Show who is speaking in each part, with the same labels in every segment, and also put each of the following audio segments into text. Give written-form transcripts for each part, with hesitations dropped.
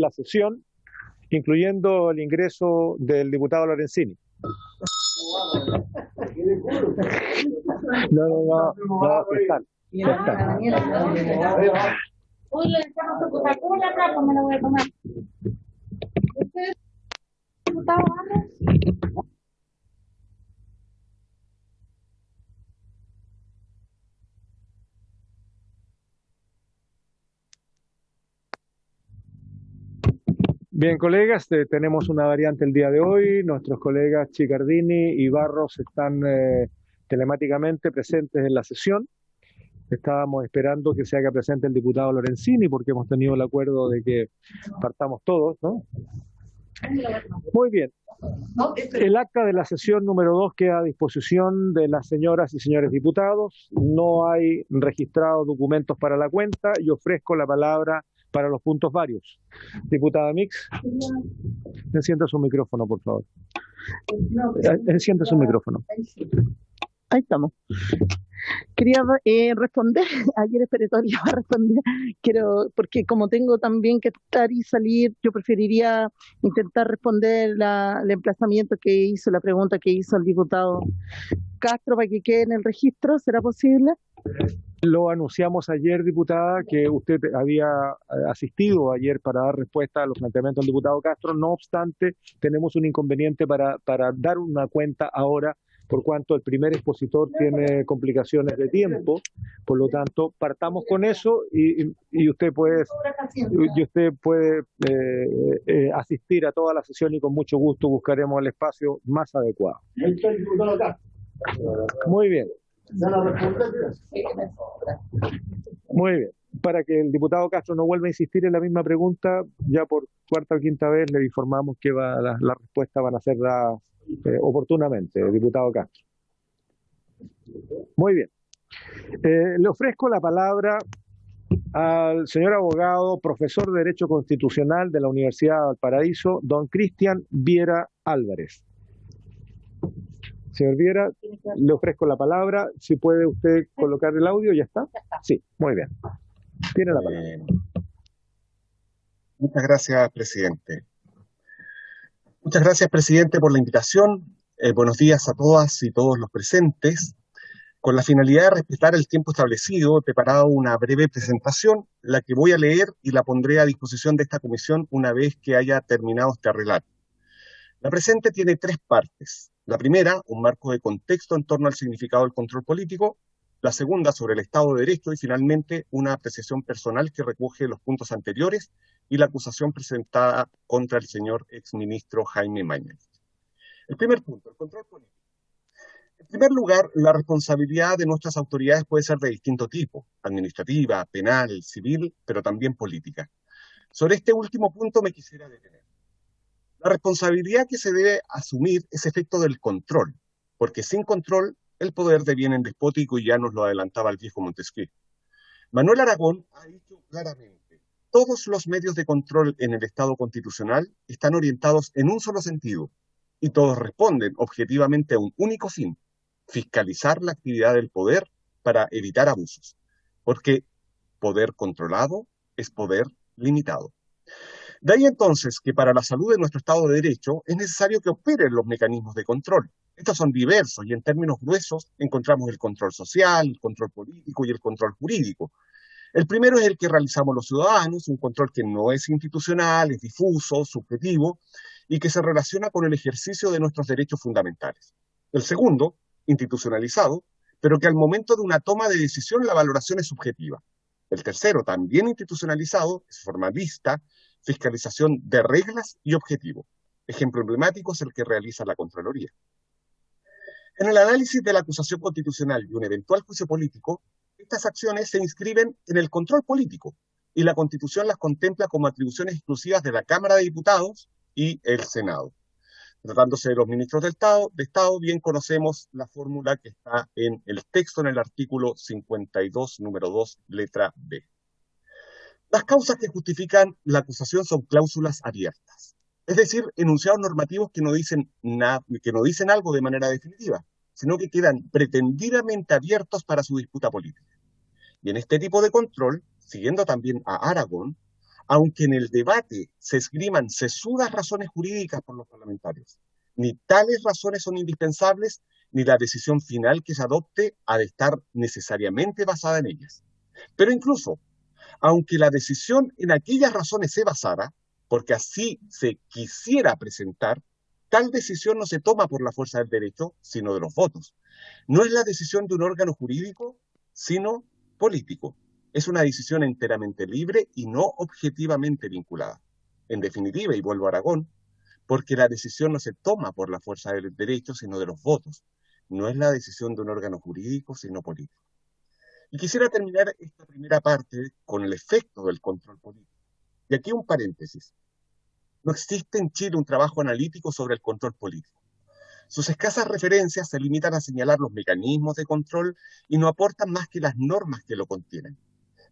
Speaker 1: la sesión, incluyendo el ingreso del diputado Lorenzini. No, están.
Speaker 2: Uy, le echamos su Coca-Cola acá, pues me la voy a tomar. ¿Usted, diputado, vamos?
Speaker 1: Bien, colegas, tenemos una variante el día de hoy. Nuestros colegas Chicardini y Barros están telemáticamente presentes en la sesión. Estábamos esperando que se haga presente el diputado Lorenzini porque hemos tenido el acuerdo de que partamos todos, ¿no? Muy bien. El acta de la sesión número 2 queda a disposición de las señoras y señores diputados. No hay registrados documentos para la cuenta y ofrezco la palabra para los puntos varios. Diputada Mix, encienda su micrófono, por favor. Encienda su micrófono.
Speaker 3: Ahí estamos. Quería responder, ayer esperé todo el día para responder, porque como tengo también que estar y salir, yo preferiría intentar responder el emplazamiento que hizo, la pregunta que hizo el diputado Castro para que quede en el registro. ¿Será posible?
Speaker 1: Lo anunciamos ayer, diputada, que usted había asistido ayer para dar respuesta a los planteamientos del diputado Castro. No obstante, tenemos un inconveniente para dar una cuenta ahora, por cuanto el primer expositor tiene complicaciones de tiempo. Por lo tanto, partamos con eso y usted puede asistir a toda la sesión y con mucho gusto buscaremos el espacio más adecuado. Muy bien. Muy bien. Para que el diputado Castro no vuelva a insistir en la misma pregunta, ya por cuarta o quinta vez le informamos que las respuestas van a ser dadas oportunamente, diputado Castro. Muy bien. Le ofrezco la palabra al señor abogado, profesor de Derecho Constitucional de la Universidad de Valparaíso, don Cristian Viera Álvarez. Señor Viera, le ofrezco la palabra. Si puede usted colocar el audio, ¿ya está? Sí, muy bien. Tiene la palabra.
Speaker 4: Muchas gracias, presidente. Muchas gracias, presidente, por la invitación. Buenos días a todas y todos los presentes. Con la finalidad de respetar el tiempo establecido, he preparado una breve presentación, la que voy a leer y la pondré a disposición de esta comisión una vez que haya terminado este relato. La presente tiene 3 partes. La primera, un marco de contexto en torno al significado del control político. La segunda, sobre el Estado de Derecho. Y finalmente, una apreciación personal que recoge los puntos anteriores y la acusación presentada contra el señor exministro Jaime Mañalich. El primer punto, el control político. En primer lugar, la responsabilidad de nuestras autoridades puede ser de distinto tipo: administrativa, penal, civil, pero también política. Sobre este último punto me quisiera detener. La responsabilidad que se debe asumir es efecto del control, porque sin control el poder deviene despótico y ya nos lo adelantaba el viejo Montesquieu. Manuel Aragón ha dicho claramente: todos los medios de control en el Estado constitucional están orientados en un solo sentido y todos responden objetivamente a un único fin: fiscalizar la actividad del poder para evitar abusos, porque poder controlado es poder limitado. De ahí entonces que para la salud de nuestro Estado de Derecho es necesario que operen los mecanismos de control. Estos son diversos y en términos gruesos encontramos el control social, el control político y el control jurídico. El primero es el que realizamos los ciudadanos, un control que no es institucional, es difuso, subjetivo y que se relaciona con el ejercicio de nuestros derechos fundamentales. El segundo, institucionalizado, pero que al momento de una toma de decisión la valoración es subjetiva. El tercero, también institucionalizado, es formalista, fiscalización de reglas y objetivo. Ejemplo emblemático es el que realiza la Contraloría. En el análisis de la acusación constitucional y un eventual juicio político, estas acciones se inscriben en el control político y la Constitución las contempla como atribuciones exclusivas de la Cámara de Diputados y el Senado. Tratándose de los ministros de Estado, bien conocemos la fórmula que está en el texto, en el artículo 52, número 2, letra B. Las causas que justifican la acusación son cláusulas abiertas, es decir, enunciados normativos que no dicen algo de manera definitiva, sino que quedan pretendidamente abiertos para su disputa política. Y en este tipo de control, siguiendo también a Aragón, aunque en el debate se esgriman sesudas razones jurídicas por los parlamentarios. Ni tales razones son indispensables, ni la decisión final que se adopte ha de estar necesariamente basada en ellas. Pero incluso, aunque la decisión en aquellas razones se basara, porque así se quisiera presentar, tal decisión no se toma por la fuerza del derecho, sino de los votos. No es la decisión de un órgano jurídico, sino político. Es una decisión enteramente libre y no objetivamente vinculada. En definitiva, y vuelvo a Aragón, porque la decisión no se toma por la fuerza del derecho, sino de los votos. No es la decisión de un órgano jurídico, sino político. Y quisiera terminar esta primera parte con el efecto del control político. Y aquí un paréntesis. No existe en Chile un trabajo analítico sobre el control político. Sus escasas referencias se limitan a señalar los mecanismos de control y no aportan más que las normas que lo contienen.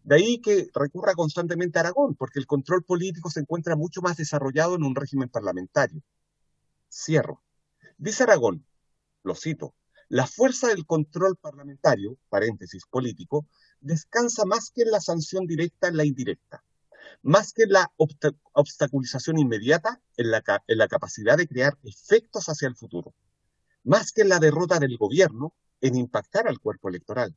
Speaker 4: De ahí que recurra constantemente a Aragón, porque el control político se encuentra mucho más desarrollado en un régimen parlamentario. Cierro. Dice Aragón, lo cito, la fuerza del control parlamentario, paréntesis político, descansa más que en la sanción directa en la indirecta, más que en la obstaculización inmediata en la capacidad de crear efectos hacia el futuro, más que en la derrota del gobierno en impactar al cuerpo electoral.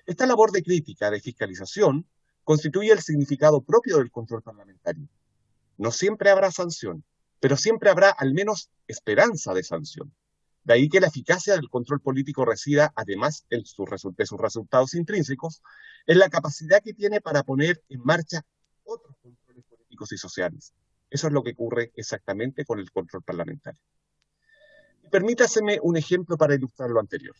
Speaker 4: Esta labor de crítica, de fiscalización, constituye el significado propio del control parlamentario. No siempre habrá sanción, pero siempre habrá al menos esperanza de sanción. De ahí que la eficacia del control político resida, además de sus resultados intrínsecos, en la capacidad que tiene para poner en marcha otros controles políticos y sociales. Eso es lo que ocurre exactamente con el control parlamentario. Y permítaseme un ejemplo para ilustrar lo anterior.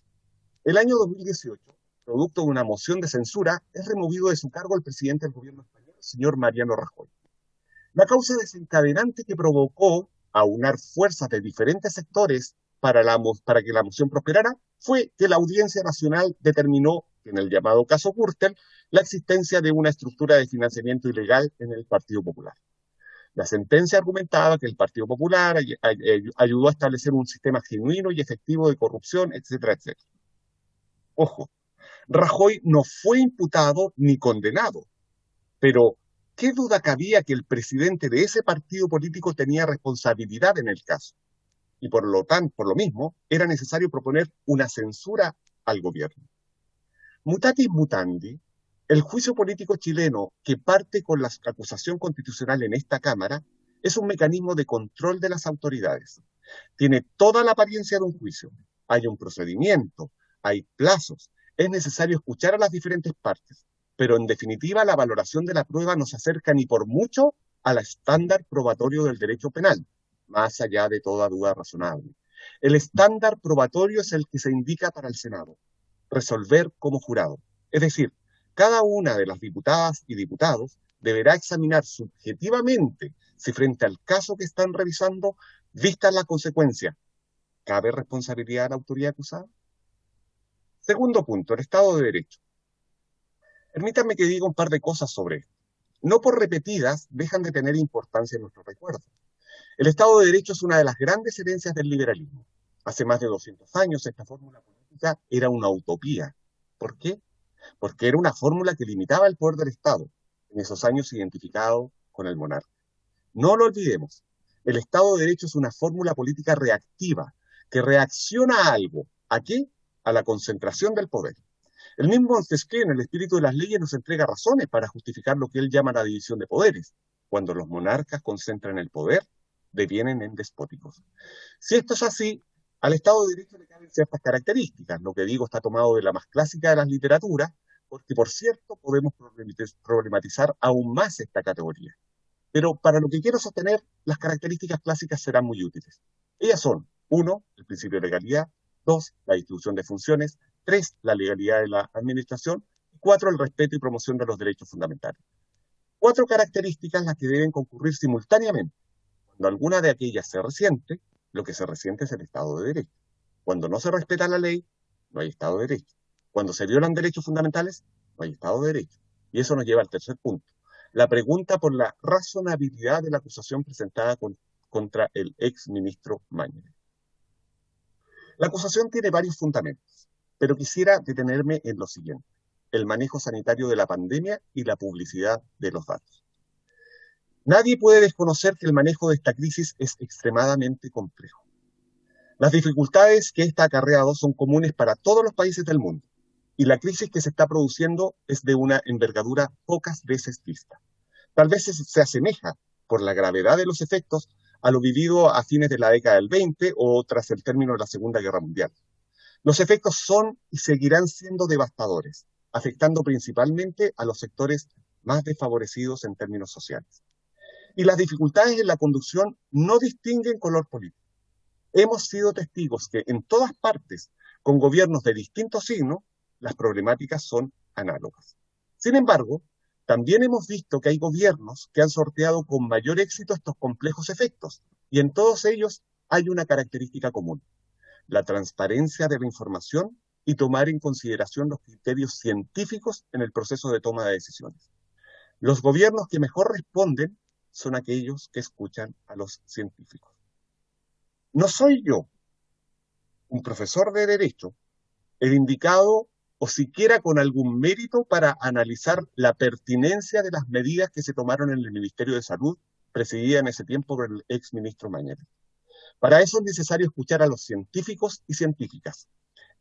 Speaker 4: El año 2018, producto de una moción de censura, es removido de su cargo el presidente del gobierno español, el señor Mariano Rajoy. La causa desencadenante que provocó aunar fuerzas de diferentes sectores para que la moción prosperara fue que la Audiencia Nacional determinó, en el llamado caso Gürtel, la existencia de una estructura de financiamiento ilegal en el Partido Popular. La sentencia argumentaba que el Partido Popular ayudó a establecer un sistema genuino y efectivo de corrupción, etcétera, etcétera. Ojo, Rajoy no fue imputado ni condenado, pero ¿qué duda cabía que el presidente de ese partido político tenía responsabilidad en el caso? Y por lo mismo, era necesario proponer una censura al gobierno. Mutatis mutandi, el juicio político chileno que parte con la acusación constitucional en esta Cámara es un mecanismo de control de las autoridades. Tiene toda la apariencia de un juicio. Hay un procedimiento, hay plazos, es necesario escuchar a las diferentes partes, pero en definitiva la valoración de la prueba no se acerca ni por mucho al estándar probatorio del derecho penal, más allá de toda duda razonable. El estándar probatorio es el que se indica para el Senado, resolver como jurado. Es decir, cada una de las diputadas y diputados deberá examinar subjetivamente si frente al caso que están revisando, vistas las consecuencias, ¿cabe responsabilidad a la autoridad acusada? Segundo punto, el Estado de Derecho. Permítanme que diga un par de cosas sobre esto. No por repetidas dejan de tener importancia en nuestro recuerdo. El Estado de Derecho es una de las grandes herencias del liberalismo. Hace más de 200 años esta fórmula política era una utopía. ¿Por qué? Porque era una fórmula que limitaba el poder del Estado, en esos años identificado con el monarca. No lo olvidemos, el Estado de Derecho es una fórmula política reactiva, que reacciona a algo. ¿A qué? A la concentración del poder. El mismo Montesquieu, en el espíritu de las leyes, nos entrega razones para justificar lo que él llama la división de poderes. Cuando los monarcas concentran el poder, devienen en despóticos. Si esto es así, al Estado de Derecho le caben ciertas características. Lo que digo está tomado de la más clásica de las literaturas, porque, por cierto, podemos problematizar aún más esta categoría. Pero para lo que quiero sostener, las características clásicas serán muy útiles. Ellas son, 1, el principio de legalidad; 2, la distribución de funciones; 3, la legalidad de la administración; y 4, el respeto y promoción de los derechos fundamentales. 4 características las que deben concurrir simultáneamente. Cuando alguna de aquellas se resiente, lo que se resiente es el Estado de Derecho. Cuando no se respeta la ley, no hay Estado de Derecho. Cuando se violan derechos fundamentales, no hay Estado de Derecho. Y eso nos lleva al tercer punto. La pregunta por la razonabilidad de la acusación presentada contra el ex ministro Mañalich. La acusación tiene varios fundamentos, pero quisiera detenerme en lo siguiente: el manejo sanitario de la pandemia y la publicidad de los datos. Nadie puede desconocer que el manejo de esta crisis es extremadamente complejo. Las dificultades que esta ha acarreado son comunes para todos los países del mundo, y la crisis que se está produciendo es de una envergadura pocas veces vista. Tal vez se asemeja, por la gravedad de los efectos, a lo vivido a fines de la década del 20 o tras el término de la Segunda Guerra Mundial. Los efectos son y seguirán siendo devastadores, afectando principalmente a los sectores más desfavorecidos en términos sociales. Y las dificultades en la conducción no distinguen color político. Hemos sido testigos que en todas partes, con gobiernos de distintos signos, las problemáticas son análogas. Sin embargo, también hemos visto que hay gobiernos que han sorteado con mayor éxito estos complejos efectos, y en todos ellos hay una característica común: la transparencia de la información y tomar en consideración los criterios científicos en el proceso de toma de decisiones. Los gobiernos que mejor responden son aquellos que escuchan a los científicos. No soy yo, un profesor de Derecho, el indicado o siquiera con algún mérito para analizar la pertinencia de las medidas que se tomaron en el Ministerio de Salud, presidida en ese tiempo por el exministro Mañalich. Para eso es necesario escuchar a los científicos y científicas.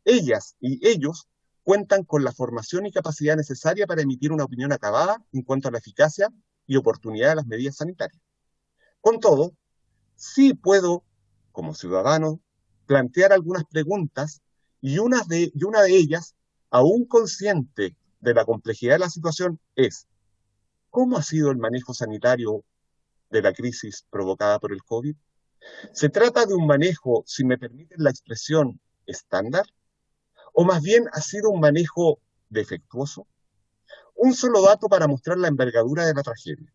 Speaker 4: Ellas y ellos cuentan con la formación y capacidad necesaria para emitir una opinión acabada en cuanto a la eficacia y oportunidad de las medidas sanitarias. Con todo, sí puedo, como ciudadano, plantear algunas preguntas y una de ellas, aún consciente de la complejidad de la situación, es: ¿cómo ha sido el manejo sanitario de la crisis provocada por el COVID? ¿Se trata de un manejo, si me permiten la expresión, estándar? ¿O más bien ha sido un manejo defectuoso? Un solo dato para mostrar la envergadura de la tragedia.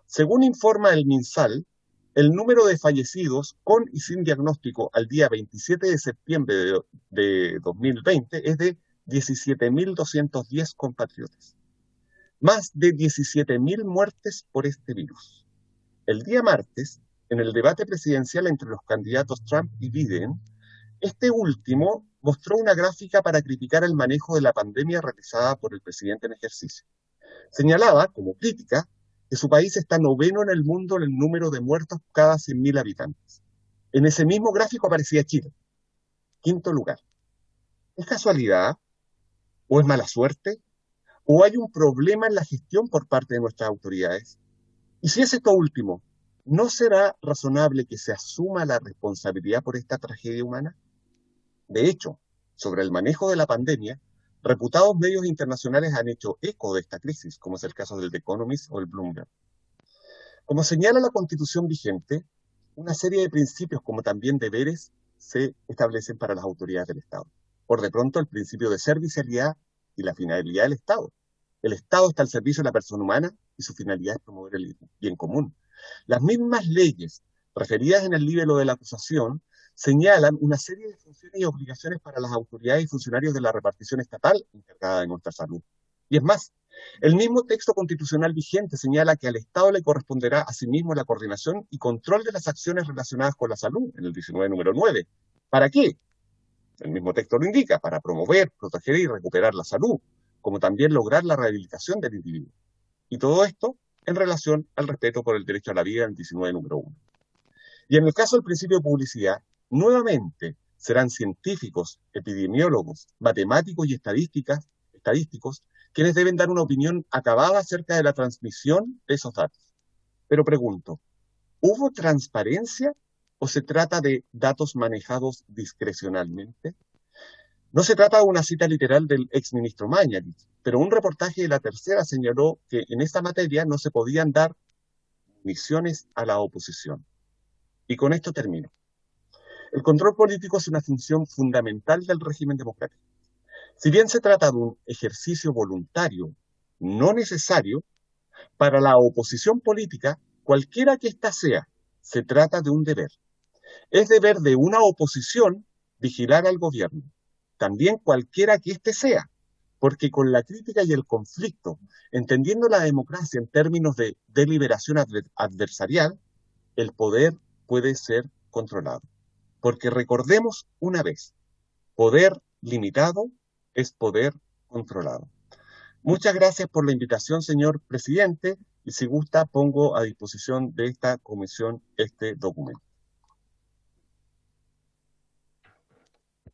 Speaker 4: Según informa el MinSal, el número de fallecidos con y sin diagnóstico al día 27 de septiembre de 2020 es de 17.210 compatriotas. Más de 17.000 muertes por este virus. El día martes, en el debate presidencial entre los candidatos Trump y Biden, este último mostró una gráfica para criticar el manejo de la pandemia realizada por el presidente en ejercicio. Señalaba, como crítica, que su país está noveno en el mundo en el número de muertos cada 100.000 habitantes. En ese mismo gráfico aparecía Chile, quinto lugar. ¿Es casualidad? ¿O es mala suerte? ¿O hay un problema en la gestión por parte de nuestras autoridades? Y si es esto último, ¿no será razonable que se asuma la responsabilidad por esta tragedia humana? De hecho, sobre el manejo de la pandemia, reputados medios internacionales han hecho eco de esta crisis, como es el caso del The Economist o el Bloomberg. Como señala la Constitución vigente, una serie de principios como también deberes se establecen para las autoridades del Estado. Por de pronto, el principio de servicialidad y la finalidad del Estado. El Estado está al servicio de la persona humana y su finalidad es promover el bien común. Las mismas leyes referidas en el libelo de la acusación señalan una serie de funciones y obligaciones para las autoridades y funcionarios de la repartición estatal encargada de nuestra salud. Y es más, el mismo texto constitucional vigente señala que al Estado le corresponderá asimismo la coordinación y control de las acciones relacionadas con la salud, en el 19 número 9. ¿Para qué? El mismo texto lo indica: para promover, proteger y recuperar la salud, como también lograr la rehabilitación del individuo. Y todo esto en relación al respeto por el derecho a la vida en el 19 número 1. Y en el caso del principio de publicidad, nuevamente serán científicos, epidemiólogos, matemáticos y estadísticos quienes deben dar una opinión acabada acerca de la transmisión de esos datos. Pero pregunto, ¿hubo transparencia o se trata de datos manejados discrecionalmente? No se trata de una cita literal del exministro Mañalich, pero un reportaje de La Tercera señaló que en esta materia no se podían dar misiones a la oposición. Y con esto termino. El control político es una función fundamental del régimen democrático. Si bien se trata de un ejercicio voluntario, no necesario, para la oposición política, cualquiera que ésta sea, se trata de un deber. Es deber de una oposición vigilar al gobierno, también cualquiera que éste sea, porque con la crítica y el conflicto, entendiendo la democracia en términos de deliberación adversarial, el poder puede ser controlado. Porque recordemos una vez, poder limitado es poder controlado. Muchas gracias por la invitación, señor presidente, y si gusta pongo a disposición de esta comisión este documento.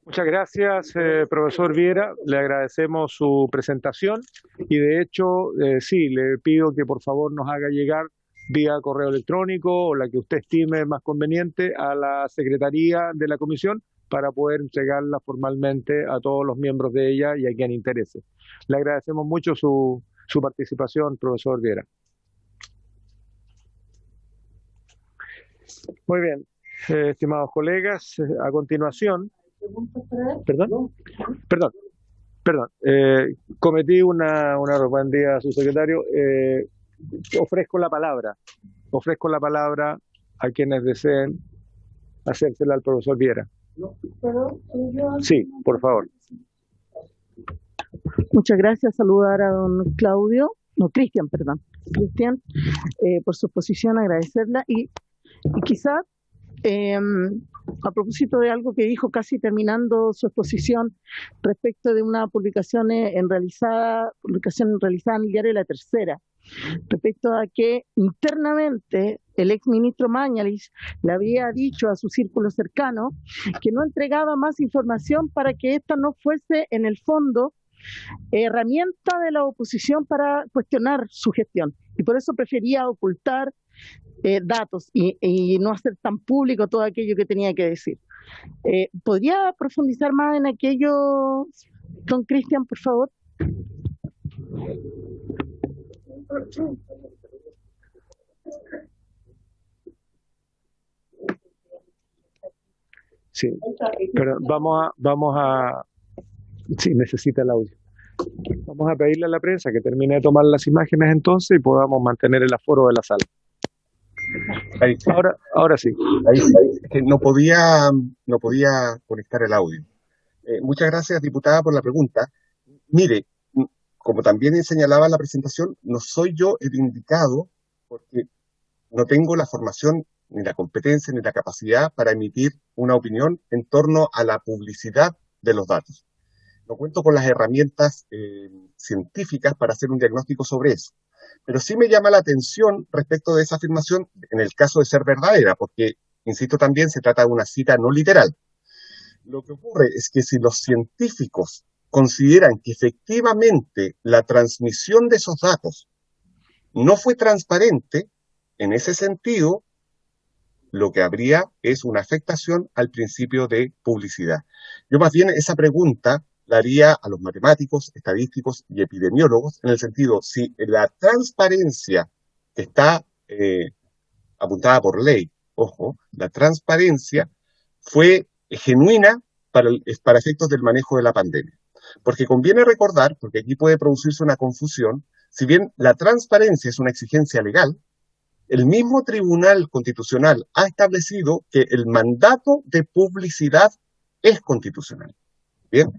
Speaker 1: Muchas gracias, profesor Viera. Le agradecemos su presentación y de hecho, sí, le pido que por favor nos haga llegar vía correo electrónico o la que usted estime más conveniente a la secretaría de la comisión para poder entregarla formalmente a todos los miembros de ella y a quien interese. Le agradecemos mucho su participación, profesor Viera. Muy bien, estimados colegas, a continuación, cometí una reprendida a su secretario. Ofrezco la palabra a quienes deseen hacérsela al profesor Viera. Sí, por favor.
Speaker 3: Muchas gracias. Saludar a don Cristian, por su exposición, agradecerla y quizá a propósito de algo que dijo casi terminando su exposición respecto de una publicación realizada en el diario La Tercera, respecto a que internamente el ex ministro Mañalich le había dicho a su círculo cercano que no entregaba más información para que esta no fuese en el fondo herramienta de la oposición para cuestionar su gestión, y por eso prefería ocultar datos y no hacer tan público todo aquello que tenía que decir. ¿Podría profundizar más en aquello, don Cristian, por favor?
Speaker 1: Sí, pero vamos a sí, necesita el audio. Vamos a pedirle a la prensa que termine de tomar las imágenes entonces y podamos mantener el aforo de la sala.
Speaker 4: Ahí sí.
Speaker 1: Ahora sí.
Speaker 4: Ahí sí. Es que no podía conectar el audio. Muchas gracias, diputada, por la pregunta. Mire, como también señalaba en la presentación, no soy yo el indicado porque no tengo la formación, ni la competencia, ni la capacidad para emitir una opinión en torno a la publicidad de los datos. No cuento con las herramientas científicas para hacer un diagnóstico sobre eso. Pero sí me llama la atención respecto de esa afirmación en el caso de ser verdadera, porque, insisto, también se trata de una cita no literal. Lo que ocurre es que si los científicos consideran que efectivamente la transmisión de esos datos no fue transparente, en ese sentido, lo que habría es una afectación al principio de publicidad. Yo más bien esa pregunta la haría a los matemáticos, estadísticos y epidemiólogos, en el sentido, si la transparencia que está apuntada por ley, ojo, la transparencia fue genuina para efectos del manejo de la pandemia. Porque conviene recordar, porque aquí puede producirse una confusión, si bien la transparencia es una exigencia legal, el mismo Tribunal Constitucional ha establecido que el mandato de publicidad es constitucional. Bien,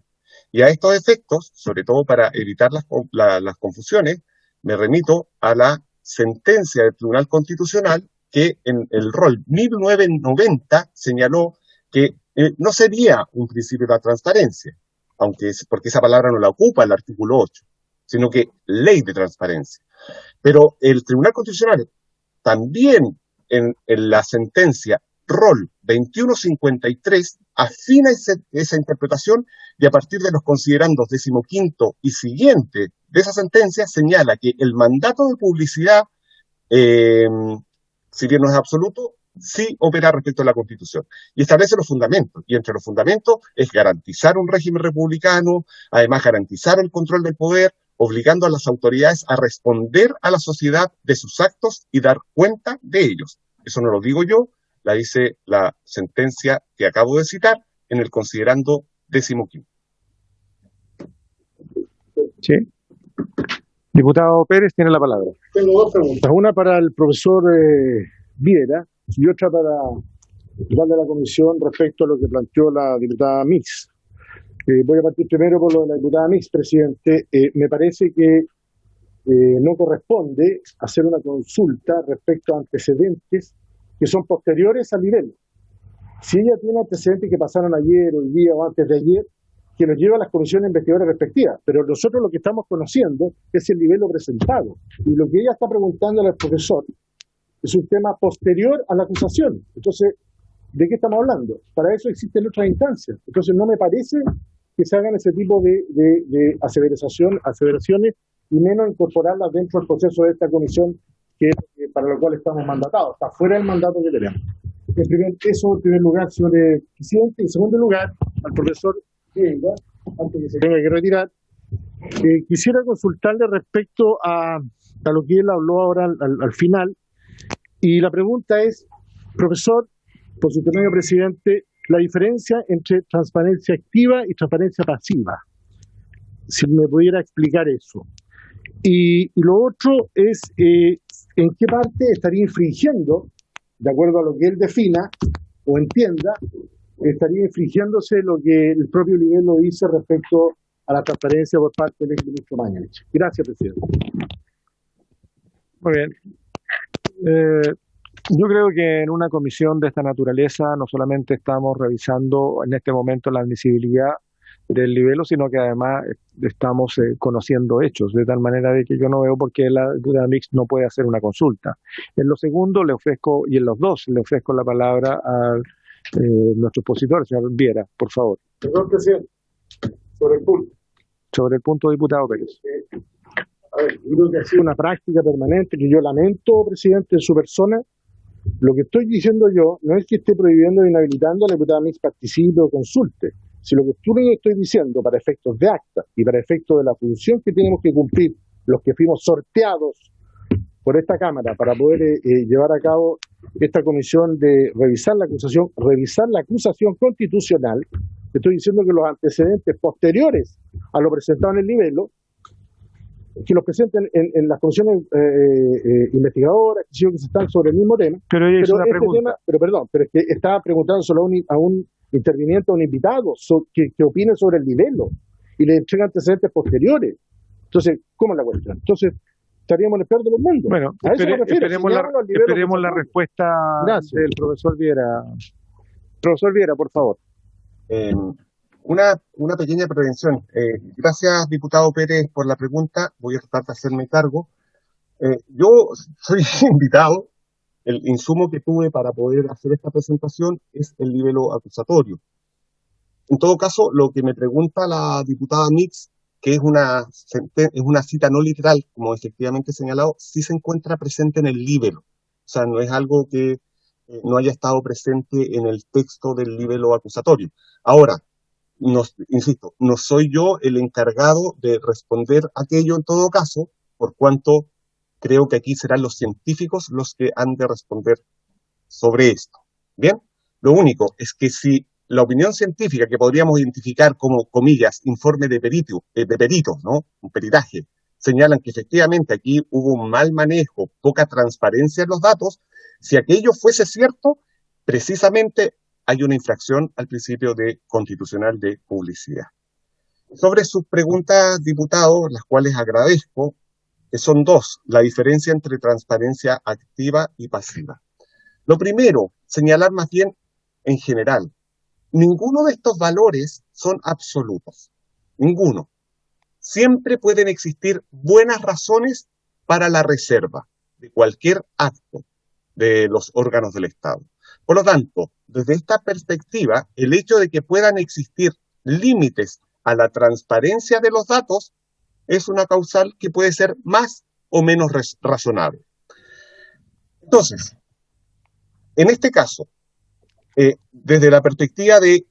Speaker 4: y a estos efectos, sobre todo para evitar las confusiones, me remito a la sentencia del Tribunal Constitucional que en el rol 1990 señaló que no sería un principio de la transparencia, porque esa palabra no la ocupa el artículo 8, sino que ley de transparencia. Pero el Tribunal Constitucional también en la sentencia rol 2153 afina esa interpretación y a partir de los considerandos 15º y siguiente de esa sentencia señala que el mandato de publicidad, si bien no es absoluto, sí opera respecto a la Constitución y establece los fundamentos, y entre los fundamentos es garantizar un régimen republicano, además garantizar el control del poder, obligando a las autoridades a responder a la sociedad de sus actos y dar cuenta de ellos. Eso no lo digo yo, la dice la sentencia que acabo de citar en el considerando 15º.
Speaker 1: Sí. Diputado Pérez tiene la palabra.
Speaker 5: Tengo dos preguntas, una para el profesor Viera y otra para de la comisión respecto a lo que planteó la diputada Mix. Voy a partir primero por lo de la diputada Mix, presidente. Me parece que no corresponde hacer una consulta respecto a antecedentes que son posteriores al nivel. Si ella tiene antecedentes que pasaron ayer, hoy día o antes de ayer, que nos lleva a las comisiones investigadoras respectivas, pero nosotros lo que estamos conociendo es el nivel presentado, y lo que ella está preguntando al profesor es un tema posterior a la acusación. Entonces, ¿de qué estamos hablando? Para eso existen otras instancias. Entonces, no me parece que se hagan ese tipo de aseveraciones y menos incorporarlas dentro del proceso de esta comisión para lo cual estamos mandatados. Está fuera del mandato que tenemos. Eso en primer lugar, señor presidente. En segundo lugar, al profesor Vieira, antes que se tenga que retirar, quisiera consultarle respecto a lo que él habló ahora al final. Y la pregunta es, profesor, por su intermedio, presidente, la diferencia entre transparencia activa y transparencia pasiva. Si me pudiera explicar eso. Y lo otro es, ¿en qué parte estaría infringiendo, de acuerdo a lo que él defina o entienda, estaría infringiéndose lo que el propio nivel lo dice respecto a la transparencia por parte del ministro Mañalich? Gracias, presidente.
Speaker 1: Muy bien. Yo creo que en una comisión de esta naturaleza no solamente estamos revisando en este momento la admisibilidad del libelo, sino que además estamos conociendo hechos, de tal manera de que yo no veo por qué la Mix no puede hacer una consulta. En lo segundo le ofrezco, y en los dos le ofrezco la palabra a nuestro expositor, señor Viera, por favor.
Speaker 5: Perdón, presidente, sobre el punto.
Speaker 1: Sobre el punto, diputado Pérez.
Speaker 5: A ver, yo creo que ha sido una práctica permanente que yo lamento, presidente, en su persona. Lo que estoy diciendo yo no es que esté prohibiendo o inhabilitando a la diputada Mix participe o consulte. Si lo que estoy diciendo para efectos de acta y para efectos de la función que tenemos que cumplir los que fuimos sorteados por esta Cámara para poder llevar a cabo esta comisión de revisar la acusación constitucional, estoy diciendo que los antecedentes posteriores a lo presentado en el libelo, que los presenten en las comisiones investigadoras, que se están sobre el mismo tema.
Speaker 1: Pero ella hizo una pregunta.
Speaker 5: Pero es que estaba preguntando solo a un interviniente, a un invitado, que opine sobre el libelo, y le entrega antecedentes posteriores. Entonces, ¿cómo es la cuestión? Entonces, estaríamos en el peor de los mundos.
Speaker 1: Bueno, esperemos la respuesta del profesor Viera. Profesor Viera, por favor.
Speaker 4: Una pequeña prevención. Gracias, diputado Pérez, por la pregunta. Voy a tratar de hacerme cargo. Yo soy invitado. El insumo que tuve para poder hacer esta presentación es el libelo acusatorio. En todo caso, lo que me pregunta la diputada Mix, que es una cita no literal, como efectivamente he señalado, sí se encuentra presente en el libelo. O sea, no es algo que no haya estado presente en el texto del libelo acusatorio. Ahora, insisto, no soy yo el encargado de responder aquello en todo caso, por cuanto creo que aquí serán los científicos los que han de responder sobre esto. Bien, lo único es que si la opinión científica que podríamos identificar como, comillas, informe de peritos, ¿no? Un peritaje, señalan que efectivamente aquí hubo un mal manejo, poca transparencia en los datos, si aquello fuese cierto, precisamente hay una infracción al principio constitucional de publicidad. Sobre sus preguntas, diputado, las cuales agradezco, que son dos, la diferencia entre transparencia activa y pasiva. Lo primero, señalar más bien en general, ninguno de estos valores son absolutos, ninguno. Siempre pueden existir buenas razones para la reserva de cualquier acto de los órganos del Estado. Por lo tanto, desde esta perspectiva, el hecho de que puedan existir límites a la transparencia de los datos es una causal que puede ser más o menos razonable. Entonces, en este caso, desde la perspectiva de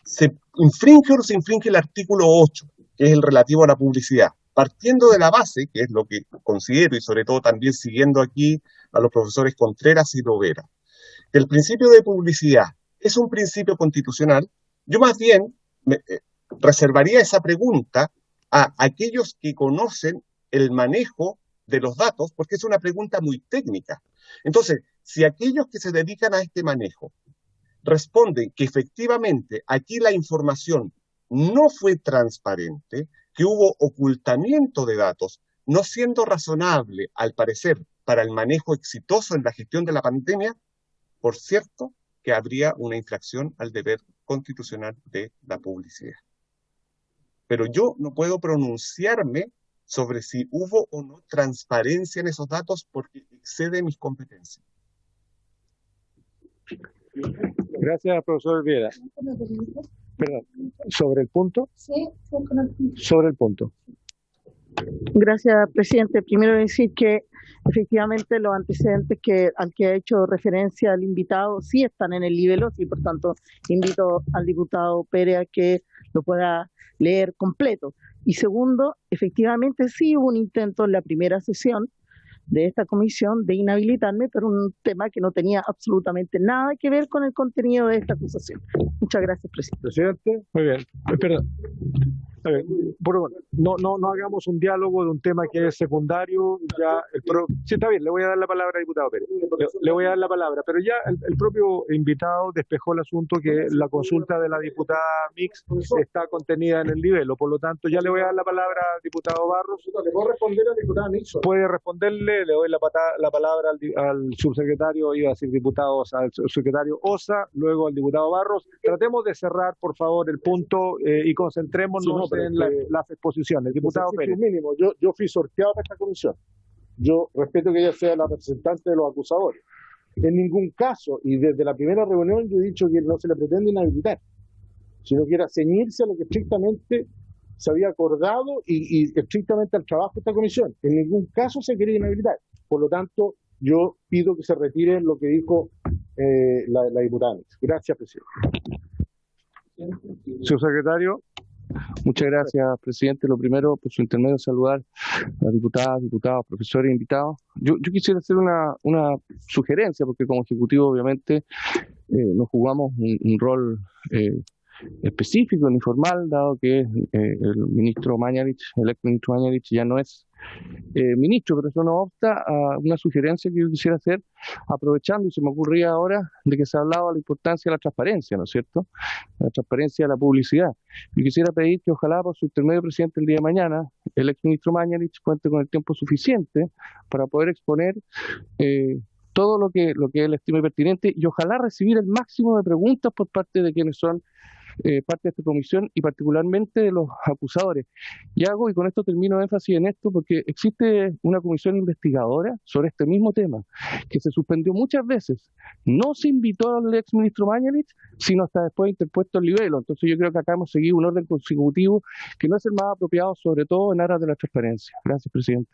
Speaker 4: ¿se infringe o no se infringe el artículo 8, que es el relativo a la publicidad? Partiendo de la base, que es lo que considero, y sobre todo también siguiendo aquí a los profesores Contreras y Lovera, que el principio de publicidad es un principio constitucional, yo más bien reservaría esa pregunta a aquellos que conocen el manejo de los datos, porque es una pregunta muy técnica. Entonces, si aquellos que se dedican a este manejo responden que efectivamente aquí la información no fue transparente, que hubo ocultamiento de datos, no siendo razonable, al parecer, para el manejo exitoso en la gestión de la pandemia, por cierto que habría una infracción al deber constitucional de la publicidad. pero yo no puedo pronunciarme sobre si hubo o no transparencia en esos datos porque excede mis competencias.
Speaker 1: Gracias, profesor Viera. Perdón, sobre el punto.
Speaker 2: Sí,
Speaker 1: Sobre el punto.
Speaker 3: Gracias, presidente. Primero decir que efectivamente los antecedentes al que ha hecho referencia el invitado sí están en el libelo, y por tanto invito al diputado Pérez a que lo pueda leer completo. Y segundo, efectivamente sí hubo un intento en la primera sesión de esta comisión de inhabilitarme, pero un tema que no tenía absolutamente nada que ver con el contenido de esta acusación. Muchas gracias, presidente.
Speaker 1: Presidente, muy bien. Perdón. A ver, por favor, no hagamos un diálogo de un tema que es secundario. Ya sí, está bien, le voy a dar la palabra al diputado Pérez. Le voy a dar la palabra, pero ya el propio invitado despejó el asunto que la consulta de la diputada Mix está contenida en el libelo. Por lo tanto, ya le voy a dar la palabra al diputado Barros.
Speaker 5: ¿Le puedo responder a la diputada Mix?
Speaker 1: Puede responderle, le doy la palabra al subsecretario, iba a decir diputado Osa, al subsecretario Osa, luego al diputado Barros. Tratemos de cerrar, por favor, el punto y concentrémonos en las exposiciones. Diputado Pérez.
Speaker 5: Mínimo. Yo fui sorteado para esta comisión. Yo respeto que ella sea la representante de los acusadores. En ningún caso, y desde la primera reunión yo he dicho que no se le pretende inhabilitar, sino que era ceñirse a lo que estrictamente se había acordado y estrictamente al trabajo de esta comisión. En ningún caso se quería inhabilitar. Por lo tanto, yo pido que se retire lo que dijo la diputada. Gracias, presidente.
Speaker 1: Subsecretario.
Speaker 6: Muchas gracias, presidente. Lo primero, por su intermedio, saludar a diputadas, diputados, profesores, invitados. Yo quisiera hacer una sugerencia, porque como ejecutivo, obviamente, nos jugamos un rol específico, ni formal, dado que el ministro Mañalich, el ex ministro Mañalich, ya no es ministro, pero eso no obsta a una sugerencia que yo quisiera hacer, aprovechando, y se me ocurría ahora, de que se ha hablado de la importancia de la transparencia, ¿no es cierto? La transparencia de la publicidad. Yo quisiera pedir que ojalá, por su intermedio, presidente, el día de mañana, el ex ministro Mañalich cuente con el tiempo suficiente para poder exponer todo lo que él estime pertinente, y ojalá recibir el máximo de preguntas por parte de quienes son parte de esta comisión y particularmente de los acusadores. Y con esto termino énfasis en esto, porque existe una comisión investigadora sobre este mismo tema, que se suspendió muchas veces. No se invitó al ex ministro Mañalich, sino hasta después interpuesto el libelo. Entonces yo creo que acá hemos seguido un orden consecutivo que no es el más apropiado, sobre todo en aras de la transparencia. Gracias, presidente.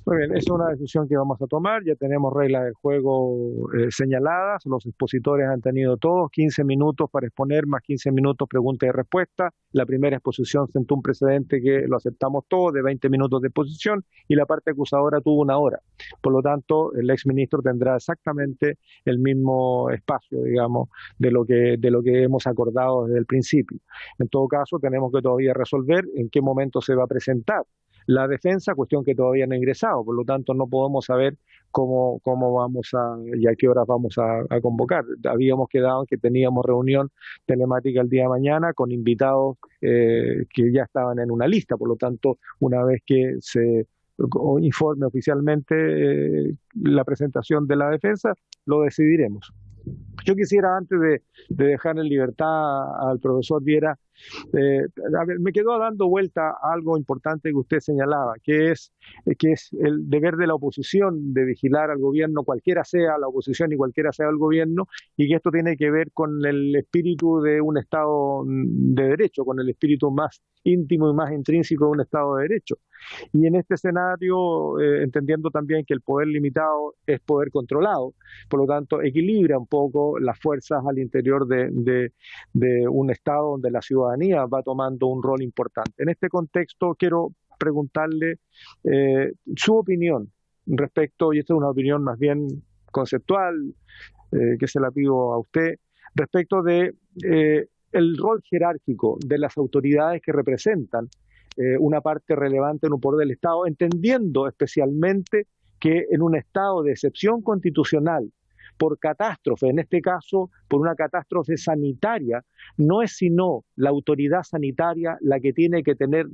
Speaker 1: Muy bien, es una decisión que vamos a tomar. Ya tenemos reglas del juego señaladas. Los expositores han tenido todos 15 minutos para exponer, más 15 minutos pregunta y respuesta. La primera exposición sentó un precedente que lo aceptamos todos, de 20 minutos de exposición, y la parte acusadora tuvo 1 hora. Por lo tanto, el exministro tendrá exactamente el mismo espacio, digamos, de lo que hemos acordado desde el principio. En todo caso, tenemos que todavía resolver en qué momento se va a presentar la defensa, cuestión que todavía no ha ingresado. Por lo tanto, no podemos saber cómo vamos y a qué horas vamos a convocar. Habíamos quedado en que teníamos reunión telemática el día de mañana con invitados que ya estaban en una lista. Por lo tanto, una vez que se informe oficialmente la presentación de la defensa, lo decidiremos. Yo quisiera, antes de dejar en libertad al profesor Viera, me quedó dando vuelta algo importante que usted señalaba, que es el deber de la oposición de vigilar al gobierno, cualquiera sea la oposición y cualquiera sea el gobierno, y que esto tiene que ver con el espíritu de un Estado de Derecho, con el espíritu más íntimo y más intrínseco de un Estado de Derecho. Y en este escenario, entendiendo también que el poder limitado es poder controlado, por lo tanto equilibra un poco las fuerzas al interior de un Estado donde la ciudadanía va tomando un rol importante. En este contexto quiero preguntarle su opinión respecto, y esta es una opinión más bien conceptual, que se la pido a usted, respecto de el rol jerárquico de las autoridades que representan una parte relevante en un poder del Estado, entendiendo especialmente que en un estado de excepción constitucional, por catástrofe, en este caso por una catástrofe sanitaria, no es sino la autoridad sanitaria la que tiene que tener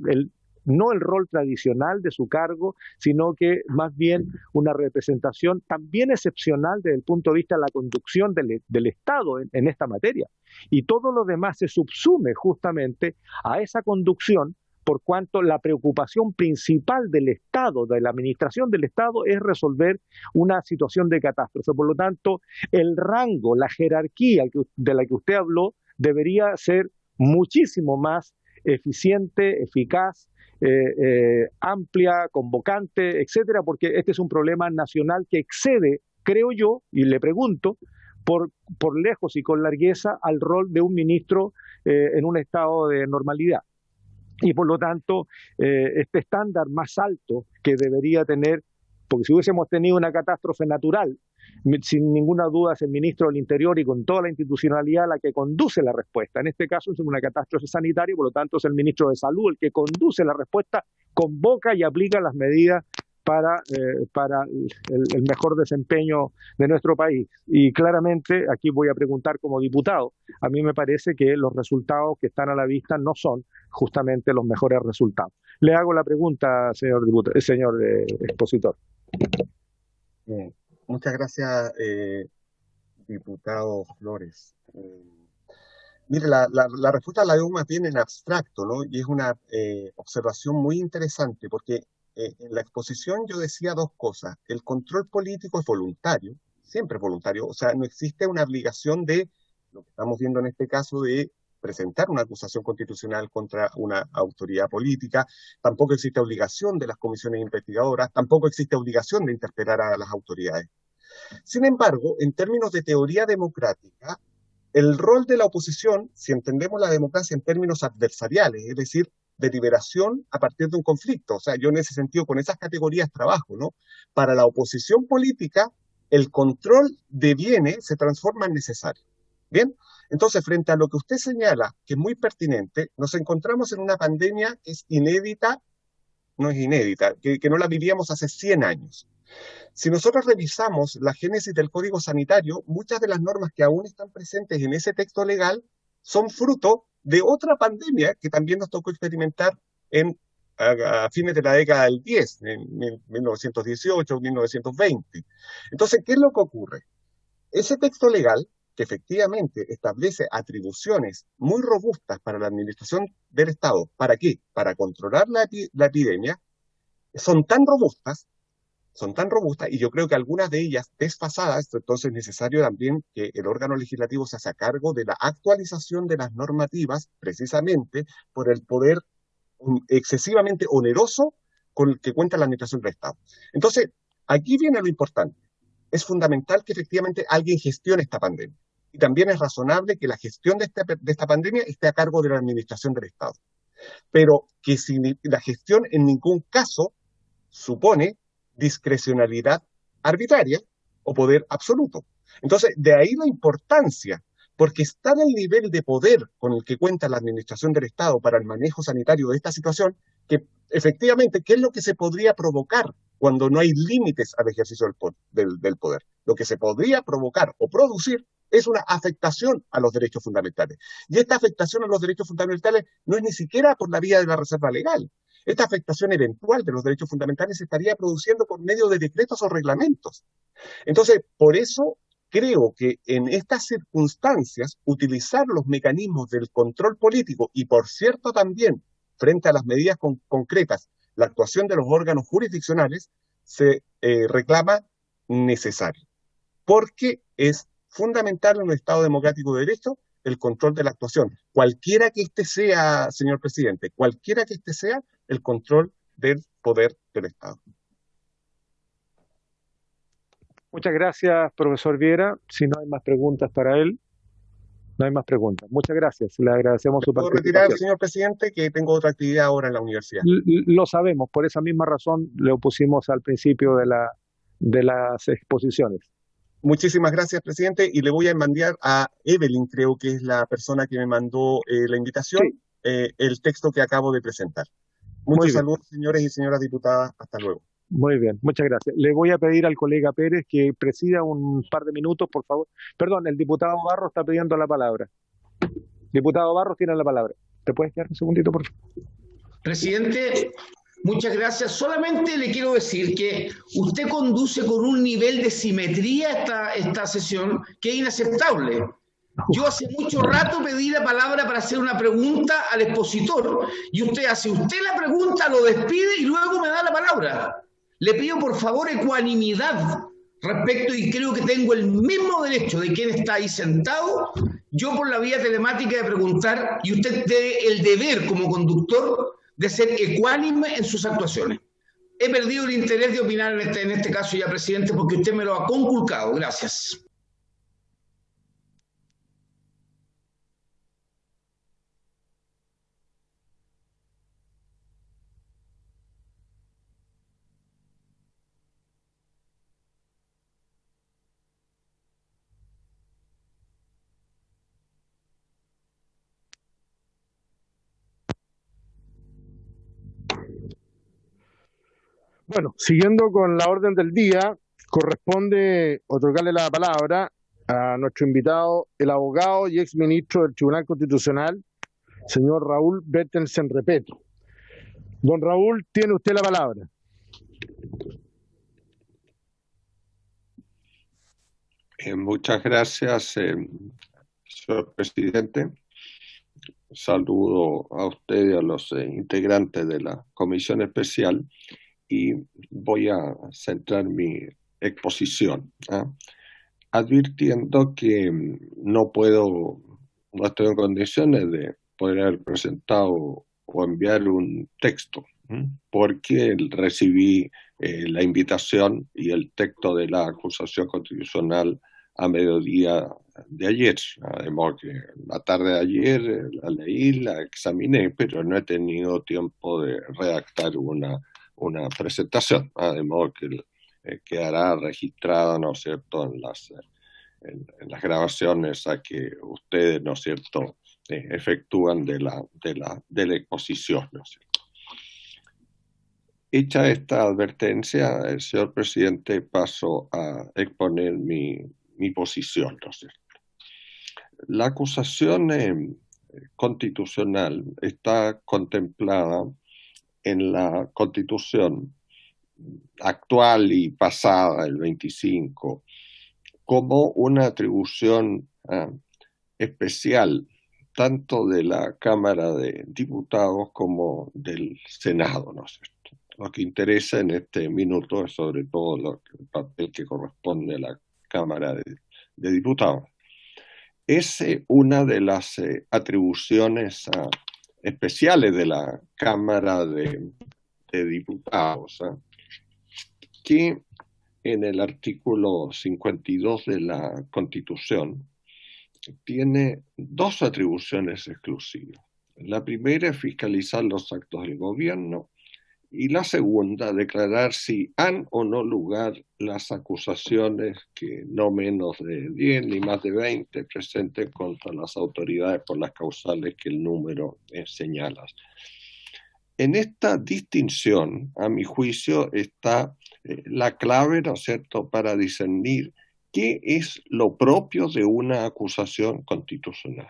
Speaker 1: no el rol tradicional de su cargo, sino que más bien una representación también excepcional desde el punto de vista de la conducción del Estado en esta materia. Y todo lo demás se subsume justamente a esa conducción por cuanto la preocupación principal del Estado, de la administración del Estado, es resolver una situación de catástrofe. Por lo tanto, el rango, la jerarquía de la que usted habló, debería ser muchísimo más eficiente, eficaz, amplia, convocante, etcétera, porque este es un problema nacional que excede, creo yo, y le pregunto, por lejos y con largueza al rol de un ministro en un estado de normalidad. Y por lo tanto, este estándar más alto que debería tener, porque si hubiésemos tenido una catástrofe natural, sin ninguna duda es el ministro del Interior y con toda la institucionalidad la que conduce la respuesta. En este caso es una catástrofe sanitaria y por lo tanto es el ministro de Salud el que conduce la respuesta, convoca y aplica las medidas para el mejor desempeño de nuestro país. Y claramente, aquí voy a preguntar como diputado, a mí me parece que los resultados que están a la vista no son justamente los mejores resultados. Le hago la pregunta, señor expositor.
Speaker 4: Muchas gracias, diputado Flores. Mire, la respuesta la veo más bien en abstracto, ¿no? Y es una observación muy interesante, porque en la exposición yo decía dos cosas. El control político es voluntario, siempre es voluntario, o sea, no existe una obligación de, lo que estamos viendo en este caso, de presentar una acusación constitucional contra una autoridad política, tampoco existe obligación de las comisiones investigadoras, tampoco existe obligación de interpelar a las autoridades. Sin embargo, en términos de teoría democrática, el rol de la oposición, si entendemos la democracia en términos adversariales, es decir, de liberación a partir de un conflicto, o sea, yo en ese sentido con esas categorías trabajo, ¿no? Para la oposición política, el control deviene, se transforma en necesario. Bien, entonces frente a lo que usted señala, que es muy pertinente, nos encontramos en una pandemia que es inédita, no es inédita, que no la vivíamos hace 100 años. Si nosotros revisamos la génesis del Código Sanitario, muchas de las normas que aún están presentes en ese texto legal son fruto de otra pandemia que también nos tocó experimentar a fines de la década del 10, en 1918, 1920. Entonces, ¿qué es lo que ocurre? Ese texto legal, que efectivamente establece atribuciones muy robustas para la administración del Estado, ¿para qué? Para controlar la epidemia, son tan robustas, y yo creo que algunas de ellas desfasadas, entonces es necesario también que el órgano legislativo se haga cargo de la actualización de las normativas, precisamente por el poder excesivamente oneroso con el que cuenta la administración del Estado. Entonces, aquí viene lo importante. Es fundamental que efectivamente alguien gestione esta pandemia. Y también es razonable que la gestión de esta pandemia esté a cargo de la administración del Estado. Pero que si la gestión en ningún caso supone discrecionalidad arbitraria o poder absoluto. Entonces, de ahí la importancia, porque está en el nivel de poder con el que cuenta la administración del Estado para el manejo sanitario de esta situación, que efectivamente, ¿qué es lo que se podría provocar cuando no hay límites al ejercicio del poder? Lo que se podría provocar o producir es una afectación a los derechos fundamentales. Y esta afectación a los derechos fundamentales no es ni siquiera por la vía de la reserva legal. Esta afectación eventual de los derechos fundamentales se estaría produciendo por medio de decretos o reglamentos. Entonces, por eso creo que en estas circunstancias, utilizar los mecanismos del control político y, por cierto, también frente a las medidas concretas, la actuación de los órganos jurisdiccionales, se reclama necesario. Porque es fundamental en un Estado democrático de derecho el control de la actuación. Cualquiera que éste sea, señor presidente, cualquiera que éste sea, el control del poder del Estado.
Speaker 1: Muchas gracias, profesor Viera. Si no hay más preguntas para él, no hay más preguntas. Muchas gracias. Le agradecemos su participación.
Speaker 4: ¿Puedo retirar, señor presidente, que tengo otra actividad ahora en la universidad?
Speaker 1: Lo sabemos, por esa misma razón le opusimos al principio de las exposiciones.
Speaker 4: Muchísimas gracias, presidente, y le voy a enviar a Evelyn, creo que es la persona que me mandó la invitación,
Speaker 1: sí,
Speaker 4: el texto que acabo de presentar. Muchos saludos, señores y señoras diputadas. Hasta luego.
Speaker 1: Muy bien, muchas gracias. Le voy a pedir al colega Pérez que presida un par de minutos, por favor. Perdón, el diputado Barros está pidiendo la palabra. Diputado Barros tiene la palabra. ¿Te puedes quedar un segundito, por favor?
Speaker 7: Presidente, muchas gracias. Solamente le quiero decir que usted conduce con un nivel de simetría esta sesión que es inaceptable. Yo hace mucho rato pedí la palabra para hacer una pregunta al expositor y usted hace la pregunta, lo despide y luego me da la palabra. Le pido por favor ecuanimidad respecto, y creo que tengo el mismo derecho de quien está ahí sentado, yo por la vía telemática de preguntar, y usted tiene el deber como conductor de ser ecuánime en sus actuaciones. He perdido el interés de opinar en este caso ya, presidente, porque usted me lo ha conculcado. Gracias.
Speaker 5: Bueno, siguiendo con la orden del día, corresponde otorgarle la palabra a nuestro invitado, el abogado y exministro del Tribunal Constitucional, señor Raúl Bertelsen Repeto. Don Raúl, tiene usted la palabra.
Speaker 8: Muchas gracias, señor presidente. Saludo a usted y a los integrantes de la comisión especial y voy a centrar mi exposición, advirtiendo que no estoy en condiciones de poder haber presentado o enviar un texto, porque recibí la invitación y el texto de la acusación constitucional a mediodía de ayer. Además que la tarde de ayer la leí, la examiné, pero no he tenido tiempo de redactar una presentación, además que quedará registrada, ¿no es cierto?, en las grabaciones a que ustedes, ¿no es cierto?, efectúan de la exposición, ¿no es cierto? Hecha esta advertencia, señor presidente, paso a exponer mi posición, ¿no es cierto? La acusación constitucional está contemplada en la Constitución actual y pasada, el 25, como una atribución especial tanto de la Cámara de Diputados como del Senado, ¿no es cierto? Lo que interesa en este minuto es sobre todo el papel que corresponde a la Cámara de Diputados. Es una de las atribuciones especiales de la Cámara de Diputados, que en el artículo 52 de la Constitución tiene dos atribuciones exclusivas. La primera es fiscalizar los actos del gobierno y la segunda, declarar si han o no lugar las acusaciones que no menos de 10 ni más de 20 presenten contra las autoridades por las causales que el número señala. En esta distinción, a mi juicio, está la clave, ¿no es cierto?, para discernir qué es lo propio de una acusación constitucional.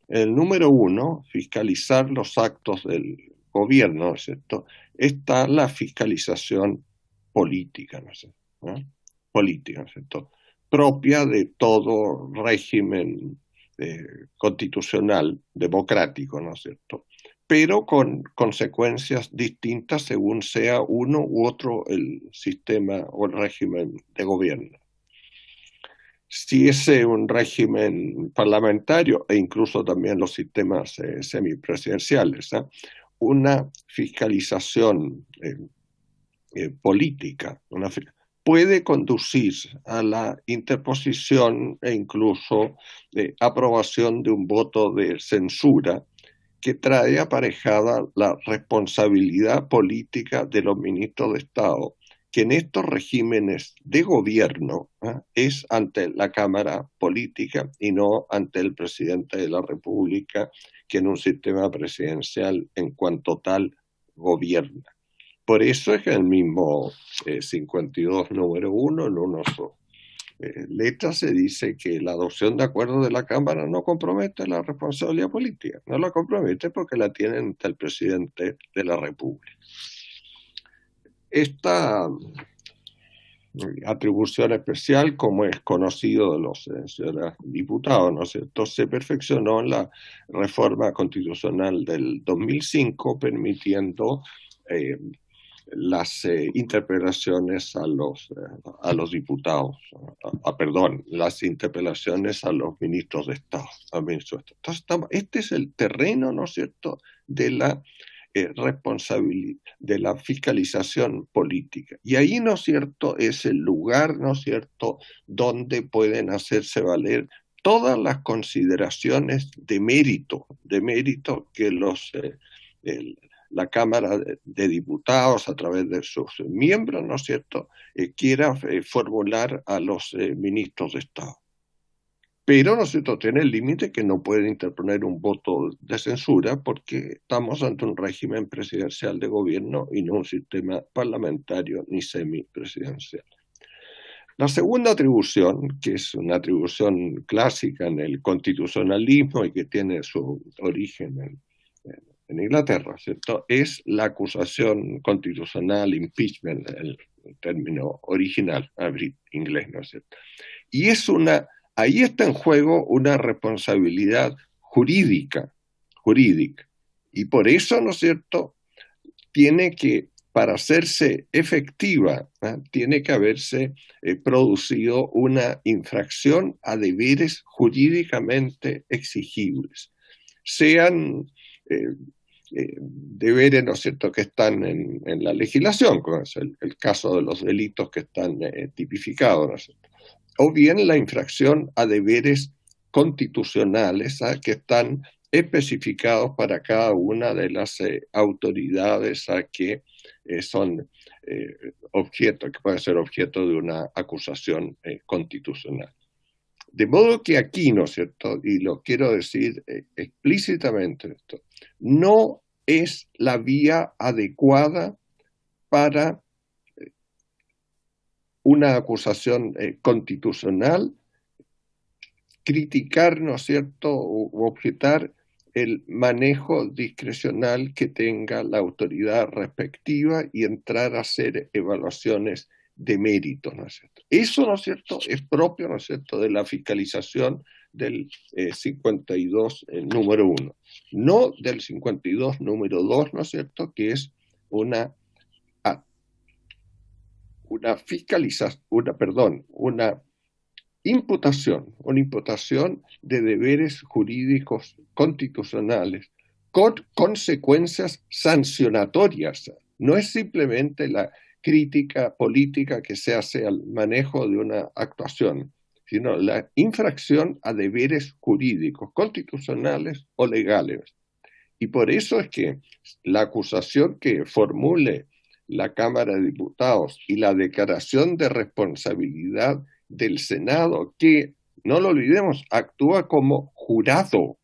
Speaker 8: El número uno, fiscalizar los actos del gobierno, ¿no es cierto?, está la fiscalización política, ¿no es cierto?, política, ¿no es cierto?, propia de todo régimen constitucional democrático, ¿no es cierto?, pero con consecuencias distintas según sea uno u otro el sistema o el régimen de gobierno. Si es un régimen parlamentario e incluso también los sistemas semipresidenciales, una fiscalización política puede conducir a la interposición e incluso aprobación de un voto de censura que trae aparejada la responsabilidad política de los ministros de Estado, que en estos regímenes de gobierno es ante la Cámara Política y no ante el presidente de la República, que en un sistema presidencial en cuanto tal gobierna. Por eso es que el mismo 52 número 1 en unas letras se dice que la adopción de acuerdos de la Cámara no compromete la responsabilidad política, no la compromete porque la tiene ante el presidente de la República. Esta atribución especial, como es conocido de los señores diputados, ¿no es cierto?, se perfeccionó en la reforma constitucional del 2005, permitiendo las interpelaciones a los diputados, perdón, las interpelaciones a los ministros de Estado. Entonces, este es el terreno, ¿no es cierto?, de la responsabilidad, de la fiscalización política. Y ahí, ¿no es cierto?, es el lugar, ¿no es cierto?, donde pueden hacerse valer todas las consideraciones de mérito que la Cámara de Diputados, a través de sus miembros, ¿no es cierto?, quiera formular a los ministros de Estado. Pero, ¿no es cierto?, tiene el límite que no pueden interponer un voto de censura porque estamos ante un régimen presidencial de gobierno y no un sistema parlamentario ni semipresidencial. La segunda atribución, que es una atribución clásica en el constitucionalismo y que tiene su origen en Inglaterra, ¿cierto?, es la acusación constitucional, impeachment, el término original, inglés, ¿no es cierto? Y ahí está en juego una responsabilidad jurídica. Y por eso, ¿no es cierto?, para hacerse efectiva, tiene que haberse producido una infracción a deberes jurídicamente exigibles. Sean deberes, ¿no es cierto?, que están en la legislación, como es el caso de los delitos que están tipificados, ¿no es cierto?, o bien la infracción a deberes constitucionales que están especificados para cada una de las autoridades que son que pueden ser objeto de una acusación constitucional. De modo que aquí, ¿no es cierto?, y lo quiero decir explícitamente esto, no es la vía adecuada para una acusación constitucional criticar, ¿no es cierto?, o objetar el manejo discrecional que tenga la autoridad respectiva y entrar a hacer evaluaciones de mérito, ¿no es cierto? Eso, ¿no es cierto?, es propio, ¿no es cierto?, de la fiscalización del 52 número 1, no del 52 número 2, ¿no es cierto?, que es una imputación de deberes jurídicos constitucionales con consecuencias sancionatorias. No es simplemente la crítica política que se hace al manejo de una actuación, sino la infracción a deberes jurídicos, constitucionales o legales. Y por eso es que la acusación que formule la Cámara de Diputados y la declaración de responsabilidad del Senado, que, no lo olvidemos, actúa como jurado,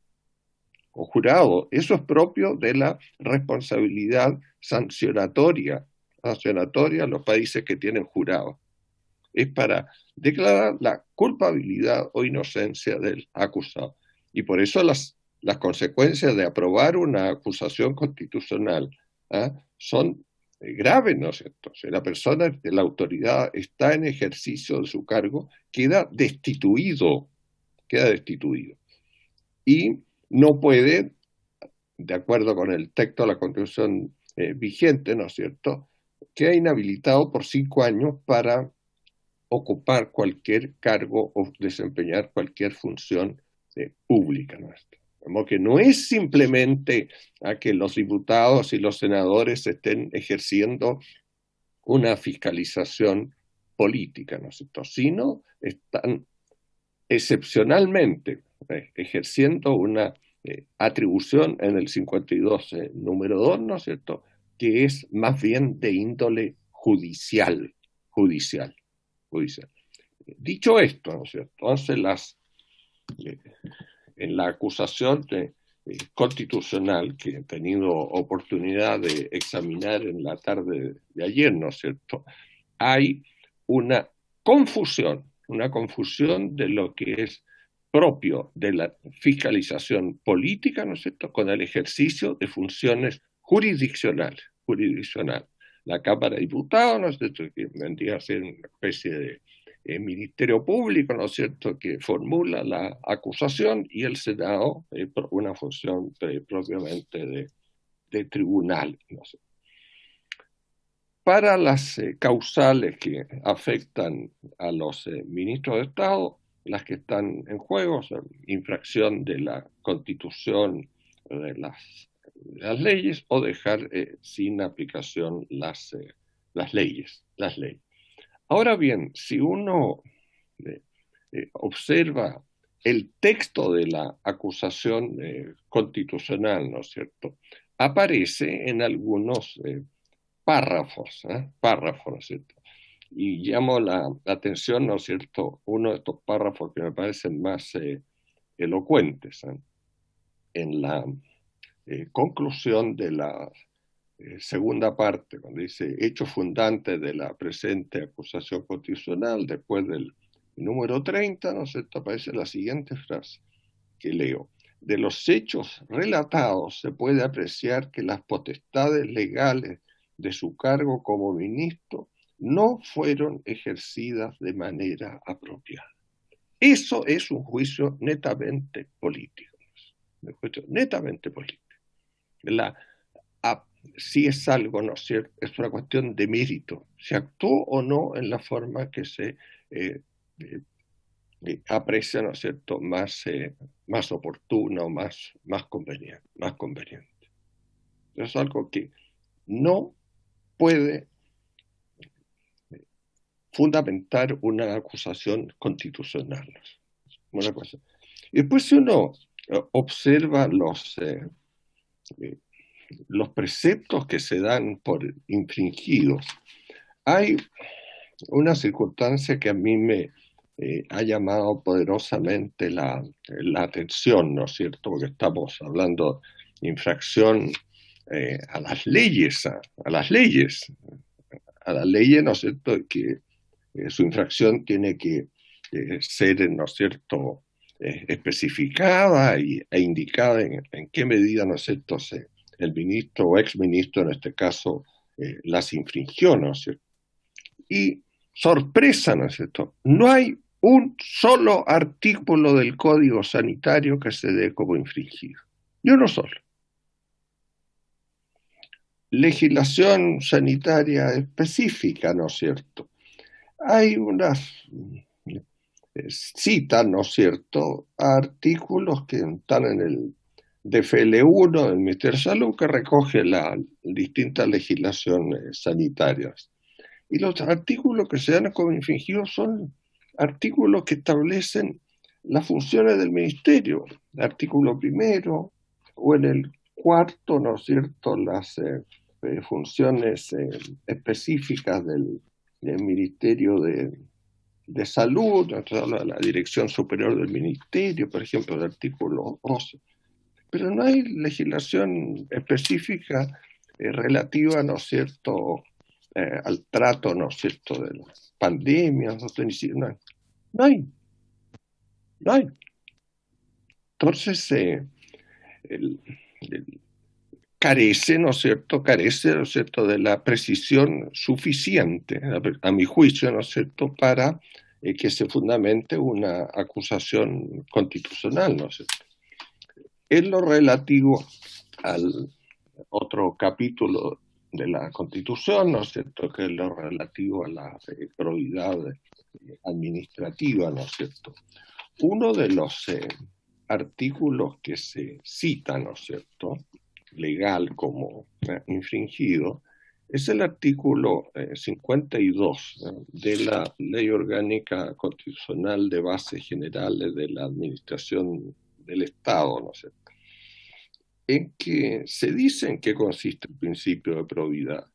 Speaker 8: eso es propio de la responsabilidad sancionatoria a los países que tienen jurado. Es para declarar la culpabilidad o inocencia del acusado. Y por eso las consecuencias de aprobar una acusación constitucional son graves, ¿no es cierto? Si la persona de la autoridad está en ejercicio de su cargo, queda destituido. Y no puede, de acuerdo con el texto de la Constitución vigente, ¿no es cierto?, queda inhabilitado por 5 años para ocupar cualquier cargo o desempeñar cualquier función pública, ¿no es cierto? Como que no es simplemente a que los diputados y los senadores estén ejerciendo una fiscalización política, ¿no es cierto?, sino están excepcionalmente ejerciendo una atribución en el 52 número 2, ¿no es cierto?, que es más bien de índole judicial. Dicho esto, ¿no es cierto?, entonces en la acusación constitucional que he tenido oportunidad de examinar en la tarde de ayer, ¿no es cierto?, hay una confusión de lo que es propio de la fiscalización política, ¿no es cierto?, con el ejercicio de funciones jurisdiccionales. la Cámara de Diputados, ¿no es cierto?, que vendría a ser una especie de ministerio público, ¿no es cierto?, que formula la acusación, y el Senado una función propiamente de tribunal, ¿no sé. Para las causales que afectan a los ministros de Estado, las que están en juego son infracción de la Constitución, de las leyes, o dejar sin aplicación las leyes. Ahora bien, si uno observa el texto de la acusación constitucional, ¿no es cierto?, aparece en algunos párrafos, ¿no es cierto? Y llamo la atención, ¿no es cierto?, uno de estos párrafos que me parecen más elocuentes, en la conclusión de la segunda parte, cuando dice hechos fundantes de la presente acusación constitucional, después del número 30, ¿no es cierto?, aparece la siguiente frase que leo: de los hechos relatados se puede apreciar que las potestades legales de su cargo como ministro no fueron ejercidas de manera apropiada. Eso es un juicio netamente político. Netamente político. Si es algo, ¿no es cierto?, es una cuestión de mérito. ¿Se actuó o no en la forma que se aprecia, ¿no es cierto?, más oportuna o más conveniente. Es algo que no puede fundamentar una acusación constitucional. Una cosa. Y después, si uno observa los preceptos que se dan por infringidos, hay una circunstancia que a mí me ha llamado poderosamente la atención, ¿no es cierto?, porque estamos hablando de infracción a las leyes, ¿no es cierto?, que su infracción tiene que ser, ¿no es cierto?, especificada e indicada en qué medida, ¿no es cierto?, el ministro o exministro, en este caso, las infringió, ¿no es cierto? Y sorpresa, ¿no es cierto?, no hay un solo artículo del Código Sanitario que se dé como infringido. Ni uno solo. Legislación sanitaria específica, ¿no es cierto? Hay unas citas, ¿no es cierto?, artículos que están en el DFL1 del Ministerio de Salud, que recoge las distintas legislaciones sanitarias. Y los artículos que se dan como infringidos son artículos que establecen las funciones del ministerio. El artículo 1, o en el 4, ¿no es cierto?, las funciones específicas del Ministerio de Salud, la Dirección Superior del Ministerio, por ejemplo, el artículo 12. Pero no hay legislación específica relativa, ¿no es cierto?, al trato, ¿no es cierto?, de las pandemias, no hay. Entonces, carece, ¿no es cierto?, de la precisión suficiente, a mi juicio, ¿no es cierto?, para que se fundamente una acusación constitucional, ¿no es cierto? En lo relativo al otro capítulo de la Constitución, ¿no es cierto?, que es lo relativo a la probidad administrativa, ¿no es cierto? Uno de los artículos que se cita, ¿no es cierto?, legal como infringido, es el artículo 52 de la Ley Orgánica Constitucional de Bases Generales de la Administración del Estado, ¿no es cierto?, en que se dice en qué consiste el principio de probidad.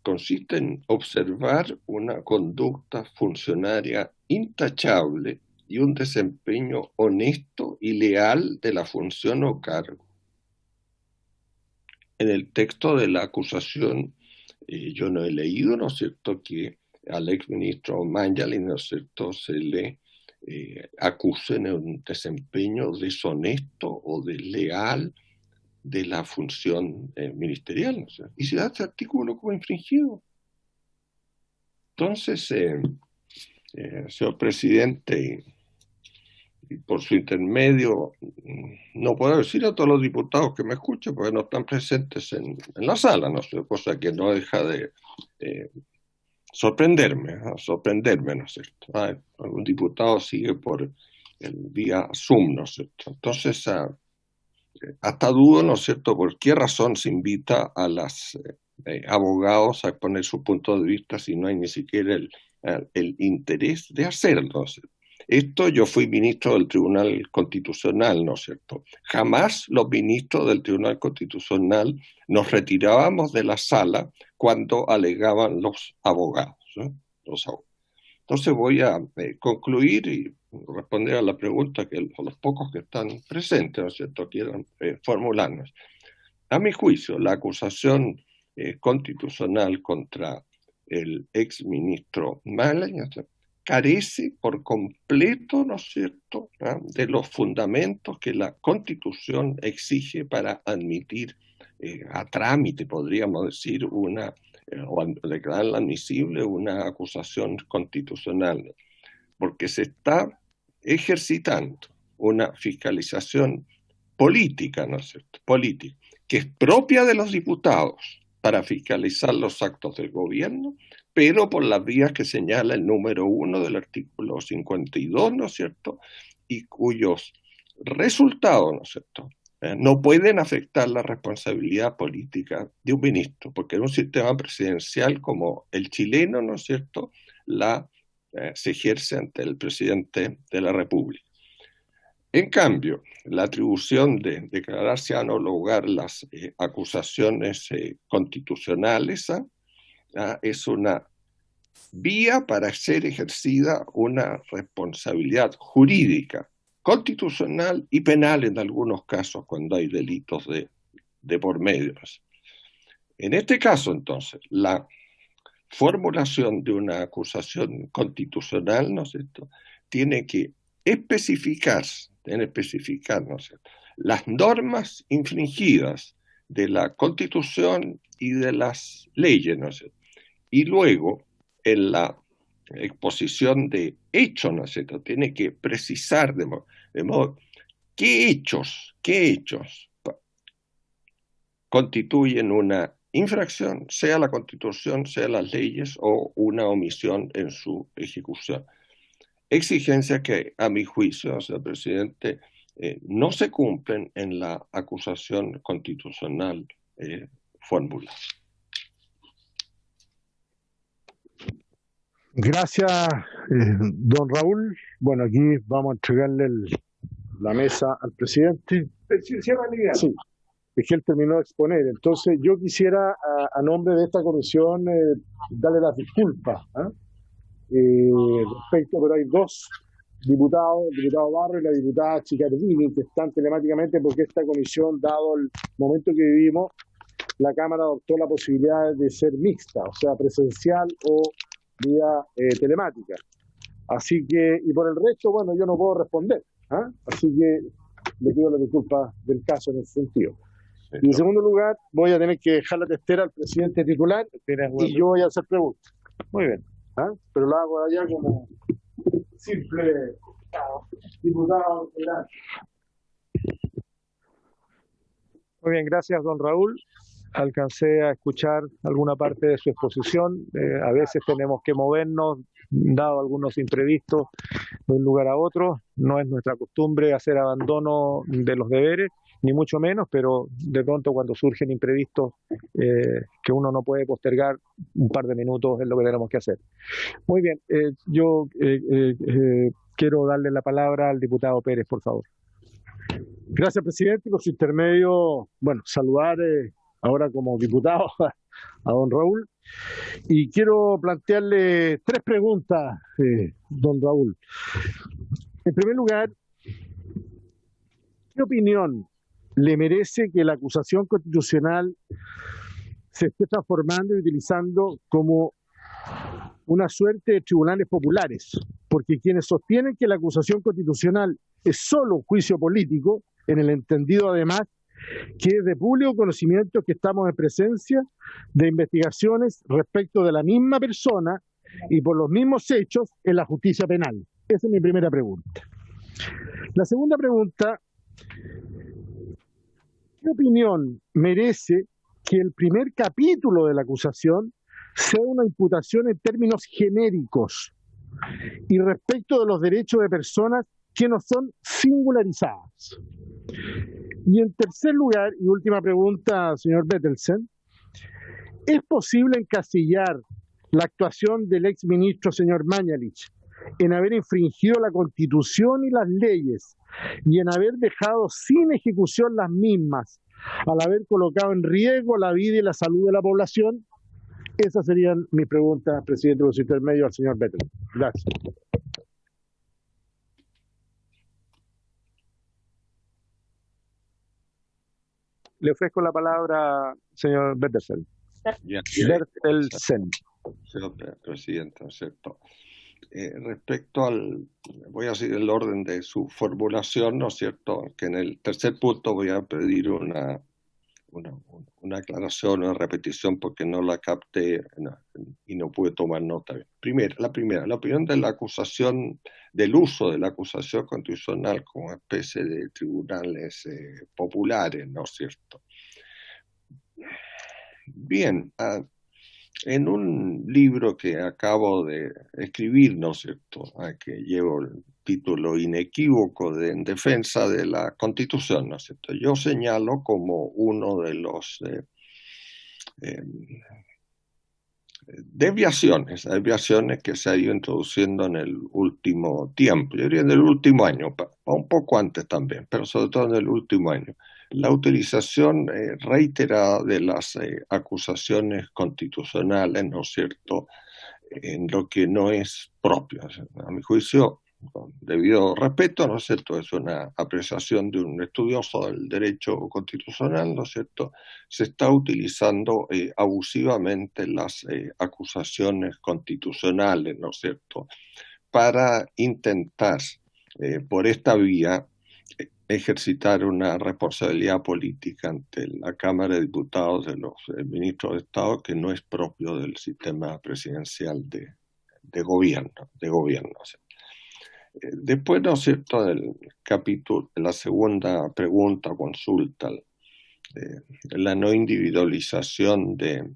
Speaker 8: Consiste en observar una conducta funcionaria intachable y un desempeño honesto y leal de la función o cargo. En el texto de la acusación, yo no he leído, ¿no es cierto?, que al exministro Mangialin, ¿no es cierto?, se le acuse en un desempeño deshonesto o desleal de la función ministerial, ¿no? Y se da este artículo como infringido. Entonces, señor presidente, y por su intermedio, no puedo decir a todos los diputados que me escuchen porque no están presentes en la sala, ¿no sé? Cosa que no deja de sorprenderme, ¿no es cierto? Algún diputado sigue por el vía Zoom, ¿no es cierto? Entonces, hasta dudo, ¿no es cierto?, por qué razón se invita a los abogados a exponer su punto de vista si no hay ni siquiera el interés de hacerlo, ¿no es cierto? Esto, yo fui ministro del Tribunal Constitucional, ¿no es cierto? Jamás los ministros del Tribunal Constitucional nos retirábamos de la sala cuando alegaban los abogados, ¿no? Entonces voy a concluir y responder a la pregunta que los pocos que están presentes, ¿no es cierto?, quieran formularnos. A mi juicio, la acusación constitucional contra el exministro Malek carece por completo, ¿no es cierto?, de los fundamentos que la Constitución exige para admitir a trámite, podríamos decir, o declararla admisible una acusación constitucional, porque se está ejercitando una fiscalización política, ¿no es cierto?, política, que es propia de los diputados para fiscalizar los actos del gobierno, pero por las vías que señala el número 1 del artículo 52, ¿no es cierto?, y cuyos resultados, ¿no es cierto?, no pueden afectar la responsabilidad política de un ministro, porque en un sistema presidencial como el chileno, ¿no es cierto?, se ejerce ante el presidente de la República. En cambio, la atribución de declararse anular las acusaciones constitucionales es una vía para ser ejercida una responsabilidad jurídica, constitucional y penal en algunos casos cuando hay delitos de por medio. En este caso, entonces, la formulación de una acusación constitucional, ¿no es cierto?, tiene que especificar, ¿no es cierto?, las normas infringidas de la Constitución y de las leyes, ¿no es cierto?, y luego en la exposición de hechos, ¿no es cierto?, tiene que precisar de modo qué hechos constituyen una infracción, sea la Constitución, sea las leyes o una omisión en su ejecución. Exigencias que, a mi juicio, señor presidente, no se cumplen en la acusación constitucional formulada.
Speaker 5: Gracias, don Raúl. Bueno, aquí vamos a entregarle la mesa al presidente. Sí, es que él terminó de exponer. Entonces, yo quisiera, a nombre de esta comisión, darle las disculpas respecto, pero hay dos diputados, el diputado Barro y la diputada Chicardini, que están telemáticamente porque esta comisión, dado el momento que vivimos, la Cámara adoptó la posibilidad de ser mixta, o sea, presencial o vía telemática. Así que, y por el resto, bueno, yo no puedo responder, así que le pido la disculpa del caso en ese sentido. Y en segundo lugar, voy a tener que dejar la testera al presidente titular y yo voy a hacer preguntas. Muy bien, pero lo hago allá como simple diputado.
Speaker 1: Muy bien, gracias, don Raúl. Alcancé a escuchar alguna parte de su exposición. A veces tenemos que movernos, dado algunos imprevistos, de un lugar a otro. No es nuestra costumbre hacer abandono de los deberes, ni mucho menos, pero de pronto cuando surgen imprevistos que uno no puede postergar, un par de minutos es lo que tenemos que hacer. Muy bien, yo quiero darle la palabra al diputado Pérez, por favor.
Speaker 5: Gracias, presidente. Por su intermedio, bueno, saludar ahora como diputado a don Raúl. Y quiero plantearle tres preguntas, don Raúl. En primer lugar, ¿qué opinión le merece que la acusación constitucional se esté transformando y utilizando como una suerte de tribunales populares? Porque quienes sostienen que la acusación constitucional es solo un juicio político, en el entendido además que es de público conocimiento que estamos en presencia de investigaciones respecto de la misma persona y por los mismos hechos en la justicia penal? Esa es mi primera pregunta. La segunda pregunta, ¿qué opinión merece que el primer capítulo de la acusación sea una imputación en términos genéricos y respecto de los derechos de personas que no son singularizadas? Y en tercer lugar, y última pregunta, señor Bettelsen, ¿es posible encasillar la actuación del exministro señor Mañalich en haber infringido la Constitución y las leyes y en haber dejado sin ejecución las mismas al haber colocado en riesgo la vida y la salud de la población? Esas serían mis preguntas, presidente de los intermedios, al señor Bettelsen. Gracias.
Speaker 1: Le ofrezco la palabra, señor Bettelsen. Bettelsen.
Speaker 8: Señor presidente, ¿no es cierto? Respecto al, voy a seguir el orden de su formulación, ¿no es cierto? Que en el tercer punto voy a pedir una aclaración, una repetición, porque no la capté y no pude tomar nota. La opinión de la acusación, del uso de la acusación constitucional como especie de tribunales populares, ¿no es cierto? Bien, en un libro que acabo de escribir, ¿no es cierto?, que llevo el título inequívoco de En defensa de la Constitución, ¿no es cierto?, yo señalo como uno de los desviaciones que se ha ido introduciendo en el último tiempo, yo diría en el último año, un poco antes también, pero sobre todo en el último año, la utilización reiterada de las acusaciones constitucionales, ¿no es cierto?, en lo que no es propio. A mi juicio, con debido respeto, ¿no es cierto?, es una apreciación de un estudioso del derecho constitucional, ¿no es cierto?, se está utilizando abusivamente las acusaciones constitucionales, ¿no es cierto?, para intentar por esta vía ejercitar una responsabilidad política ante la Cámara de Diputados de los ministros de Estado que no es propio del sistema presidencial de gobierno. Después, ¿no es cierto?, del capítulo, la segunda pregunta, consulta, la no individualización de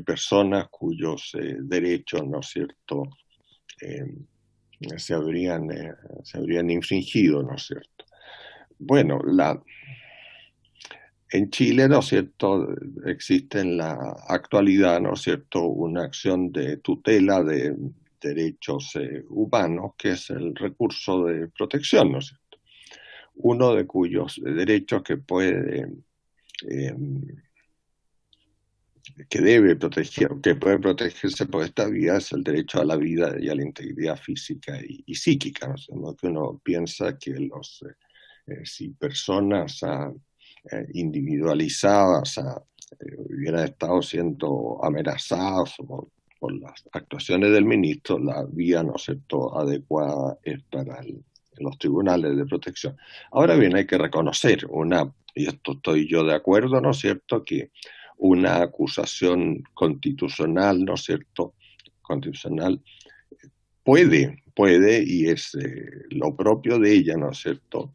Speaker 8: personas cuyos derechos, ¿no es cierto?, se habrían infringido, ¿no es cierto? Bueno, en Chile, ¿no es cierto?, existe en la actualidad, ¿no es cierto?, una acción de tutela de derechos humanos, que es el recurso de protección, ¿no es cierto?, uno de cuyos derechos que debe proteger, que puede protegerse por esta vía, es el derecho a la vida y a la integridad física y psíquica, ¿no es cierto?, que uno piensa que si personas individualizadas hubieran estado siendo amenazadas por las actuaciones del ministro, la vía, ¿no es cierto?, adecuada es para los tribunales de protección. Ahora bien, hay que reconocer y esto estoy yo de acuerdo, ¿no es cierto?, que una acusación constitucional, ¿no es cierto?, constitucional puede y es lo propio de ella, ¿no es cierto?,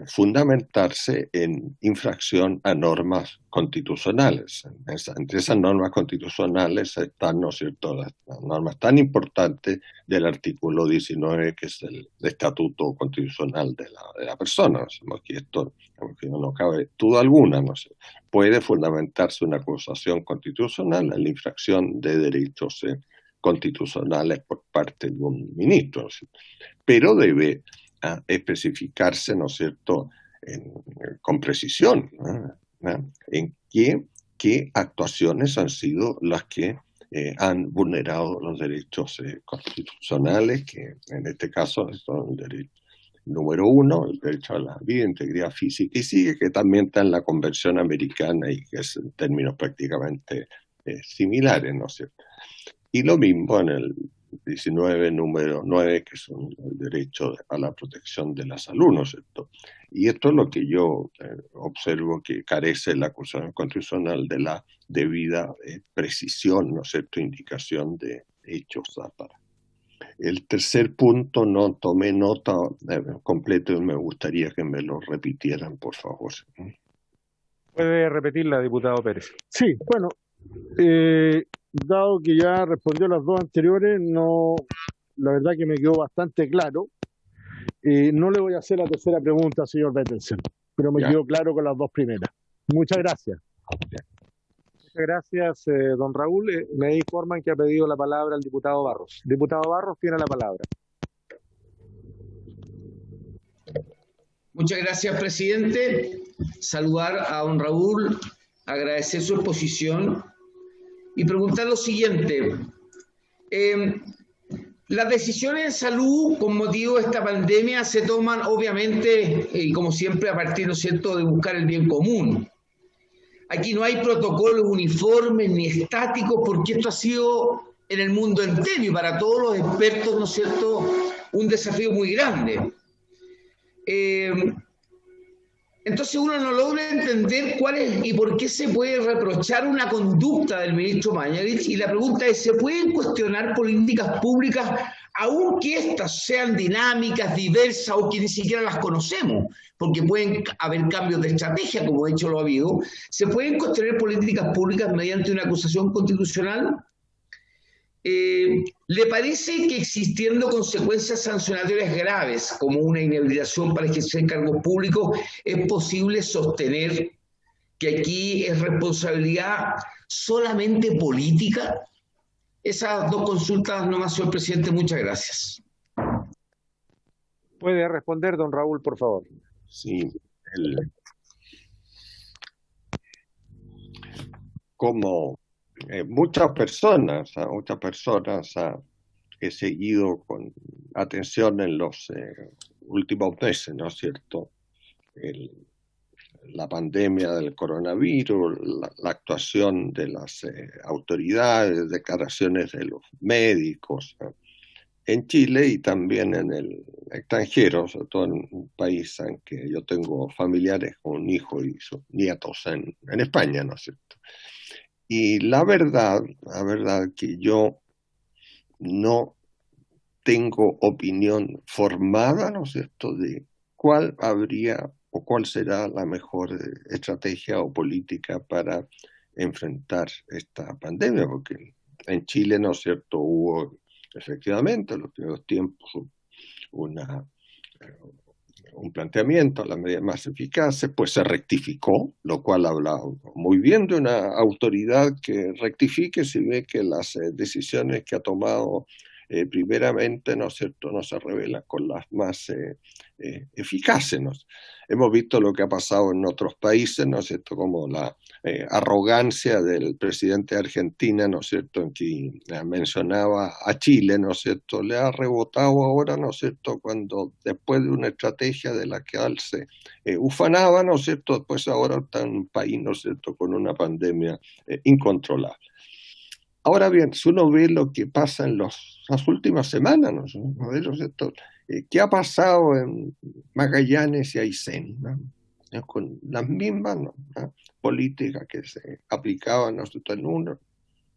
Speaker 8: fundamentarse en infracción a normas constitucionales. Entre esas normas constitucionales están, ¿no es cierto?, las normas tan importantes del artículo 19, que es el Estatuto Constitucional de la persona. Que esto, que no cabe duda alguna, ¿no sé, puede fundamentarse una acusación constitucional en la infracción de derechos constitucionales por parte de un ministro, ¿no? Pero debe especificarse, ¿no es cierto?, con precisión, ¿no?, en qué actuaciones han sido las que han vulnerado los derechos constitucionales, que en este caso son el derecho número 1, el derecho a la vida, integridad física y psíquica, que también está en la Convención Americana y que es en términos prácticamente similares, ¿no es cierto? Y lo mismo en el 19, número 9, que es el derecho a la protección de la salud, ¿no es cierto? Y esto es lo que yo observo que carece la acusación constitucional de la debida precisión, ¿no es cierto?, indicación de hechos. Para el tercer punto no tomé nota completo y me gustaría que me lo repitieran, por favor.
Speaker 1: Puede repetirla, diputado Pérez.
Speaker 5: Sí, bueno, dado que ya respondió las dos anteriores, no, la verdad que me quedó bastante claro. No le voy a hacer la tercera pregunta, señor Bettelsen, pero me quedó claro con las dos primeras. Muchas gracias.
Speaker 1: Muchas gracias, don Raúl. Me informan que ha pedido la palabra el diputado Barros. Diputado Barros tiene la palabra.
Speaker 7: Muchas gracias, presidente. Saludar a don Raúl, agradecer su exposición y preguntar lo siguiente. Las decisiones en salud con motivo de esta pandemia se toman obviamente y como siempre a partir, ¿no es cierto?, de buscar el bien común. Aquí no hay protocolos uniformes ni estáticos porque esto ha sido en el mundo entero y para todos los expertos, ¿no es cierto?, un desafío muy grande. Entonces uno no logra entender cuál es y por qué se puede reprochar una conducta del ministro Mañalich, y la pregunta es, ¿se pueden cuestionar políticas públicas aunque éstas sean dinámicas, diversas o que ni siquiera las conocemos? Porque pueden haber cambios de estrategia, como de hecho lo ha habido. ¿Se pueden cuestionar políticas públicas mediante una acusación constitucional? ¿Le parece que existiendo consecuencias sancionatorias graves como una inhabilitación para ejercer cargos públicos es posible sostener que aquí es responsabilidad solamente política? Esas dos consultas nomás, señor presidente. Muchas gracias.
Speaker 1: Puede responder, don Raúl, por favor.
Speaker 8: Sí, como muchas personas he seguido con atención en los últimos meses, ¿no es cierto?, la pandemia del coronavirus, la actuación de las autoridades, declaraciones de los médicos en Chile y también en el extranjero, sobre todo en un país en que yo tengo familiares con un hijo y sus nietos en España, ¿no es cierto? Y la verdad que yo no tengo opinión formada, ¿no es cierto?, de cuál habría o cuál será la mejor estrategia o política para enfrentar esta pandemia, porque en Chile, ¿no es cierto?, hubo efectivamente en los primeros tiempos un planteamiento a las medidas más eficaces, pues se rectificó, lo cual habla muy bien de una autoridad que rectifique si ve que las decisiones que ha tomado primeramente, ¿no es cierto?, no se revelan con las más eficaces, ¿no? Hemos visto lo que ha pasado en otros países, ¿no es cierto?, como la arrogancia del presidente de Argentina, ¿no es cierto?, en que mencionaba a Chile, ¿no es cierto?, le ha rebotado ahora, ¿no es cierto?, cuando después de una estrategia de la que él se ufanaba, ¿no es cierto?, pues ahora está en un país, ¿no es cierto?, con una pandemia incontrolable. Ahora bien, si uno ve lo que pasa en las últimas semanas, ¿no es cierto?, ¿qué ha pasado en Magallanes y Aysén, ¿no?, con las mismas, ¿no?, políticas que se aplicaban, ¿no es cierto?, en uno,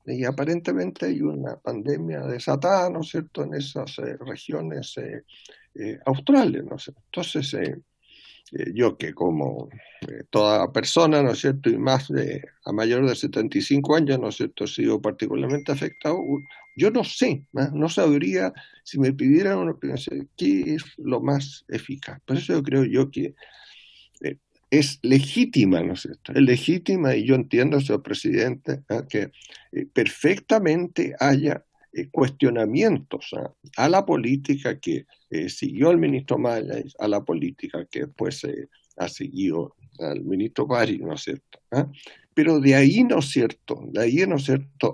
Speaker 8: y aparentemente hay una pandemia desatada, ¿no es cierto?, en esas regiones australes, ¿no es cierto? Entonces, yo que como toda persona, ¿no es cierto?, y más a mayor de 75 años, ¿no es cierto?, he sido particularmente afectado, yo no sé, no sabría si me pidieran una opinión, qué es lo más eficaz. Por eso yo creo que es legítima, ¿no es cierto?, es legítima, y yo entiendo, señor presidente, que perfectamente haya cuestionamientos a la política que siguió el ministro Mañalich, a la política que después ha seguido al ministro París, ¿no es cierto? Pero de ahí, ¿no es cierto?,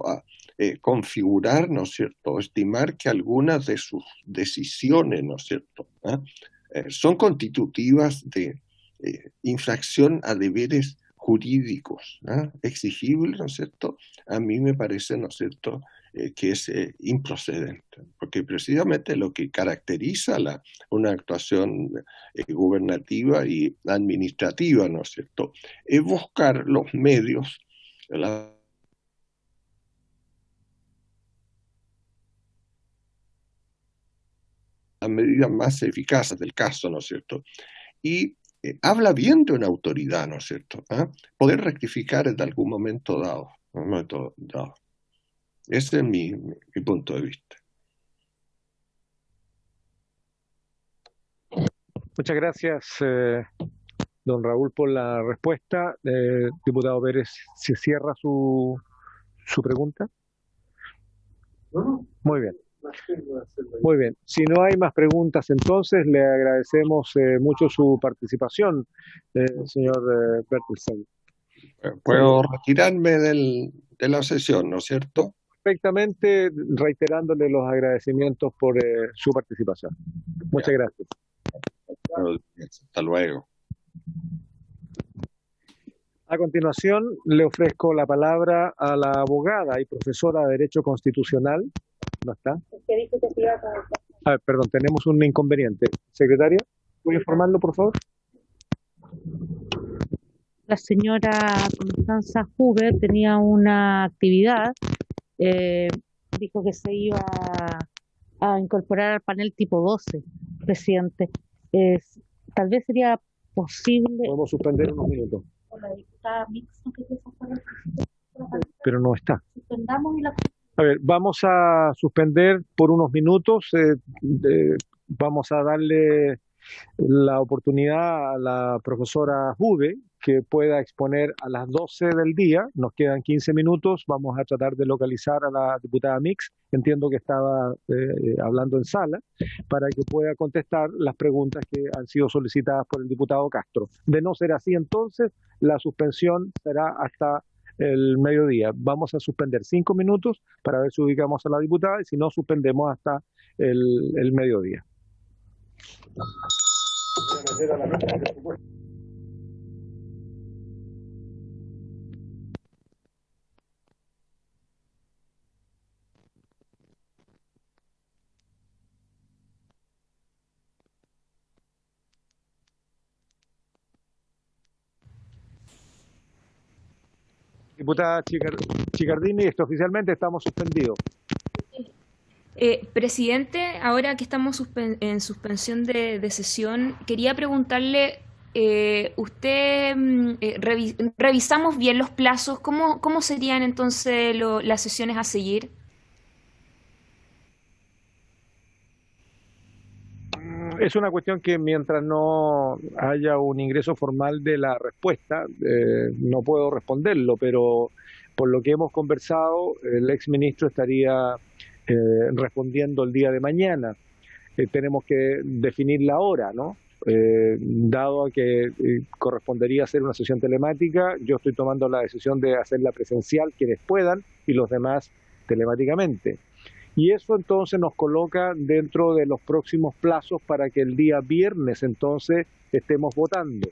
Speaker 8: a configurar, ¿no es cierto?, estimar que algunas de sus decisiones, ¿no es cierto?, son constitutivas de infracción a deberes jurídicos exigibles, ¿no es cierto?, a mí me parece, ¿no es cierto?, que es improcedente, porque precisamente lo que caracteriza una actuación gubernativa y administrativa, ¿no es cierto?, es buscar los medios, a medidas más eficaces del caso, ¿no es cierto? Y habla bien de una autoridad, ¿no es cierto? ¿Ah? Poder rectificar en algún momento dado. En un momento dado. Ese es mi punto de vista.
Speaker 1: Muchas gracias, don Raúl, por la respuesta. Diputado Pérez, ¿se cierra su pregunta? Muy bien. Muy bien. Si no hay más preguntas, entonces le agradecemos mucho su participación, señor Bertelsen.
Speaker 8: Puedo retirarme de la sesión, ¿no es cierto?
Speaker 1: Perfectamente, reiterándole los agradecimientos por su participación. Muchas gracias.
Speaker 8: Hasta luego.
Speaker 1: A continuación, le ofrezco la palabra a la abogada y profesora de Derecho Constitucional. ¿No está? Perdón, tenemos un inconveniente. Secretaria, ¿puede informarlo, por favor?
Speaker 2: La señora Constanza Huber tenía una actividad, dijo que se iba a incorporar al panel tipo 12, presidente. Tal vez sería posible...
Speaker 1: Podemos suspender unos minutos.
Speaker 2: Con la diputada Mix, ¿no?
Speaker 1: Pero no está.
Speaker 2: Suspendamos y la...
Speaker 1: A ver, vamos a suspender por unos minutos. Vamos a darle la oportunidad a la profesora Juve que pueda exponer a las 12 del día. Nos quedan 15 minutos. Vamos a tratar de localizar a la diputada Mix. Entiendo que estaba hablando en sala para que pueda contestar las preguntas que han sido solicitadas por el diputado Castro. De no ser así, entonces, la suspensión será hasta el mediodía. Vamos a suspender 5 minutos para ver si ubicamos a la diputada y si no, suspendemos hasta el mediodía. Diputada Chicardini, oficialmente estamos suspendidos.
Speaker 9: Presidente, ahora que estamos en suspensión de sesión, quería preguntarle, revisamos bien los plazos, ¿cómo serían entonces las sesiones a seguir?
Speaker 1: Es una cuestión que mientras no haya un ingreso formal de la respuesta, no puedo responderlo, pero por lo que hemos conversado, el exministro estaría respondiendo el día de mañana. Tenemos que definir la hora, ¿no? Dado a que correspondería hacer una sesión telemática, yo estoy tomando la decisión de hacerla presencial, quienes puedan, y los demás telemáticamente. Y eso entonces nos coloca dentro de los próximos plazos para que el día viernes entonces estemos votando.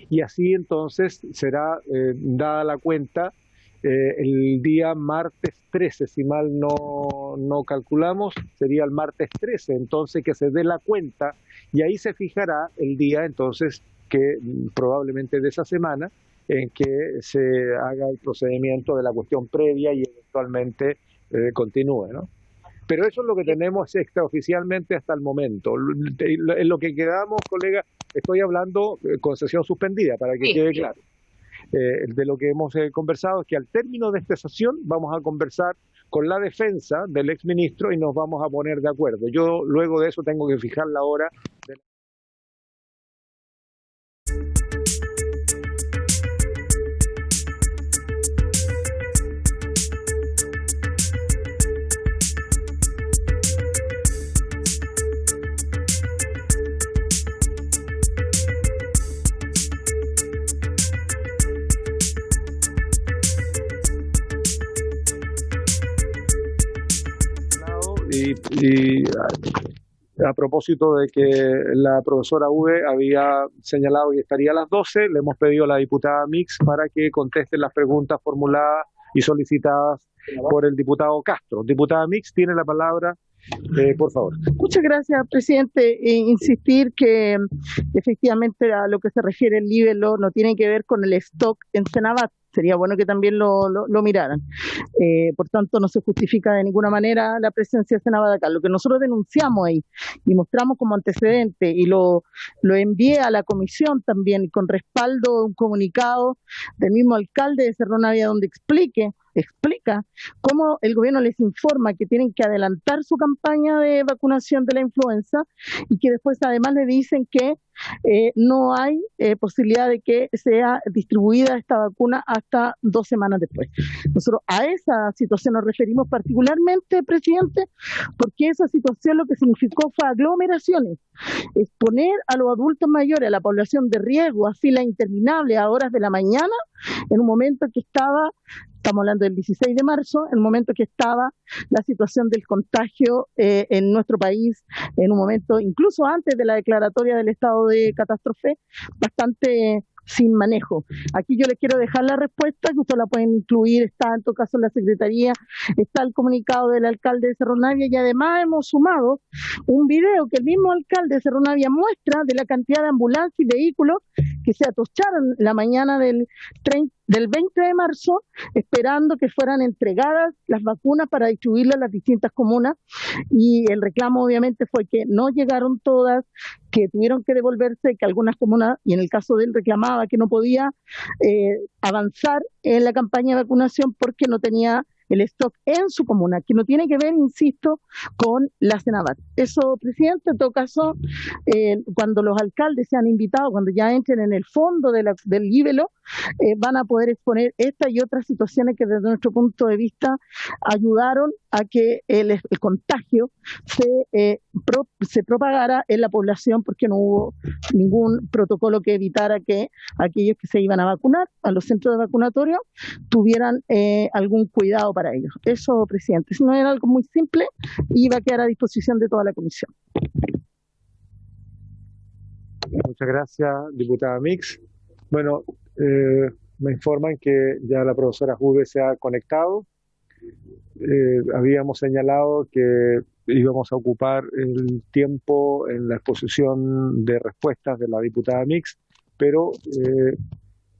Speaker 1: Y así entonces será dada la cuenta el día martes 13, si mal no calculamos, sería el martes 13, entonces que se dé la cuenta y ahí se fijará el día entonces que probablemente de esa semana en que se haga el procedimiento de la cuestión previa y eventualmente continúe, ¿no? Pero eso es lo que tenemos extraoficialmente hasta el momento. En lo que quedamos, colega, estoy hablando con sesión suspendida, para que quede claro. De lo que hemos conversado es que al término de esta sesión vamos a conversar con la defensa del exministro y nos vamos a poner de acuerdo. Yo luego de eso tengo que fijar la hora de... Y a propósito de que la profesora V había señalado que estaría a las 12, le hemos pedido a la diputada Mix para que conteste las preguntas formuladas y solicitadas por el diputado Castro. Diputada Mix, tiene la palabra, por favor.
Speaker 3: Muchas gracias, presidente. Insistir que efectivamente a lo que se refiere el libelo no tiene que ver con el stock en Senabat, Sería bueno que también lo miraran. Por tanto, no se justifica de ninguna manera la presencia de Senabadacal. Lo que nosotros denunciamos ahí y mostramos como antecedente y lo envié a la comisión también con respaldo de un comunicado del mismo alcalde de Cerro Navia donde explica cómo el gobierno les informa que tienen que adelantar su campaña de vacunación de la influenza y que después además le dicen que no hay posibilidad de que sea distribuida esta vacuna hasta 2 semanas después. Nosotros a esa situación nos referimos particularmente, presidente, porque esa situación lo que significó fue aglomeraciones, exponer a los adultos mayores, a la población de riesgo, a filas interminables a horas de la mañana, en un momento que estamos hablando del 16 de marzo, en el momento que estaba la situación del contagio en nuestro país, en un momento incluso antes de la declaratoria del estado de catástrofe, bastante sin manejo. Aquí yo les quiero dejar la respuesta, que ustedes la pueden incluir, está en todo caso en la Secretaría, está el comunicado del alcalde de Cerro Navia y además hemos sumado un video que el mismo alcalde de Cerro Navia muestra de la cantidad de ambulancias y vehículos que se atocharon la mañana del 20 de marzo esperando que fueran entregadas las vacunas para distribuirlas a las distintas comunas y el reclamo obviamente fue que no llegaron todas, que tuvieron que devolverse, que algunas comunas, y en el caso de él reclamaba que no podía avanzar en la campaña de vacunación porque no tenía el stock en su comuna, que no tiene que ver, insisto, con la Senabat. Eso, presidente, en todo caso, cuando los alcaldes sean invitados, cuando ya entren en el fondo del libelo, van a poder exponer estas y otras situaciones que desde nuestro punto de vista ayudaron a que el contagio se propagara en la población porque no hubo ningún protocolo que evitara que aquellos que se iban a vacunar a los centros de vacunatorio tuvieran algún cuidado para ellos. Eso, presidente, eso no era algo muy simple y va a quedar a disposición de toda la comisión.
Speaker 1: Muchas gracias, diputada Mix. Bueno, me informan que ya la profesora Juve se ha conectado. Habíamos señalado que íbamos a ocupar el tiempo en la exposición de respuestas de la diputada Mix, pero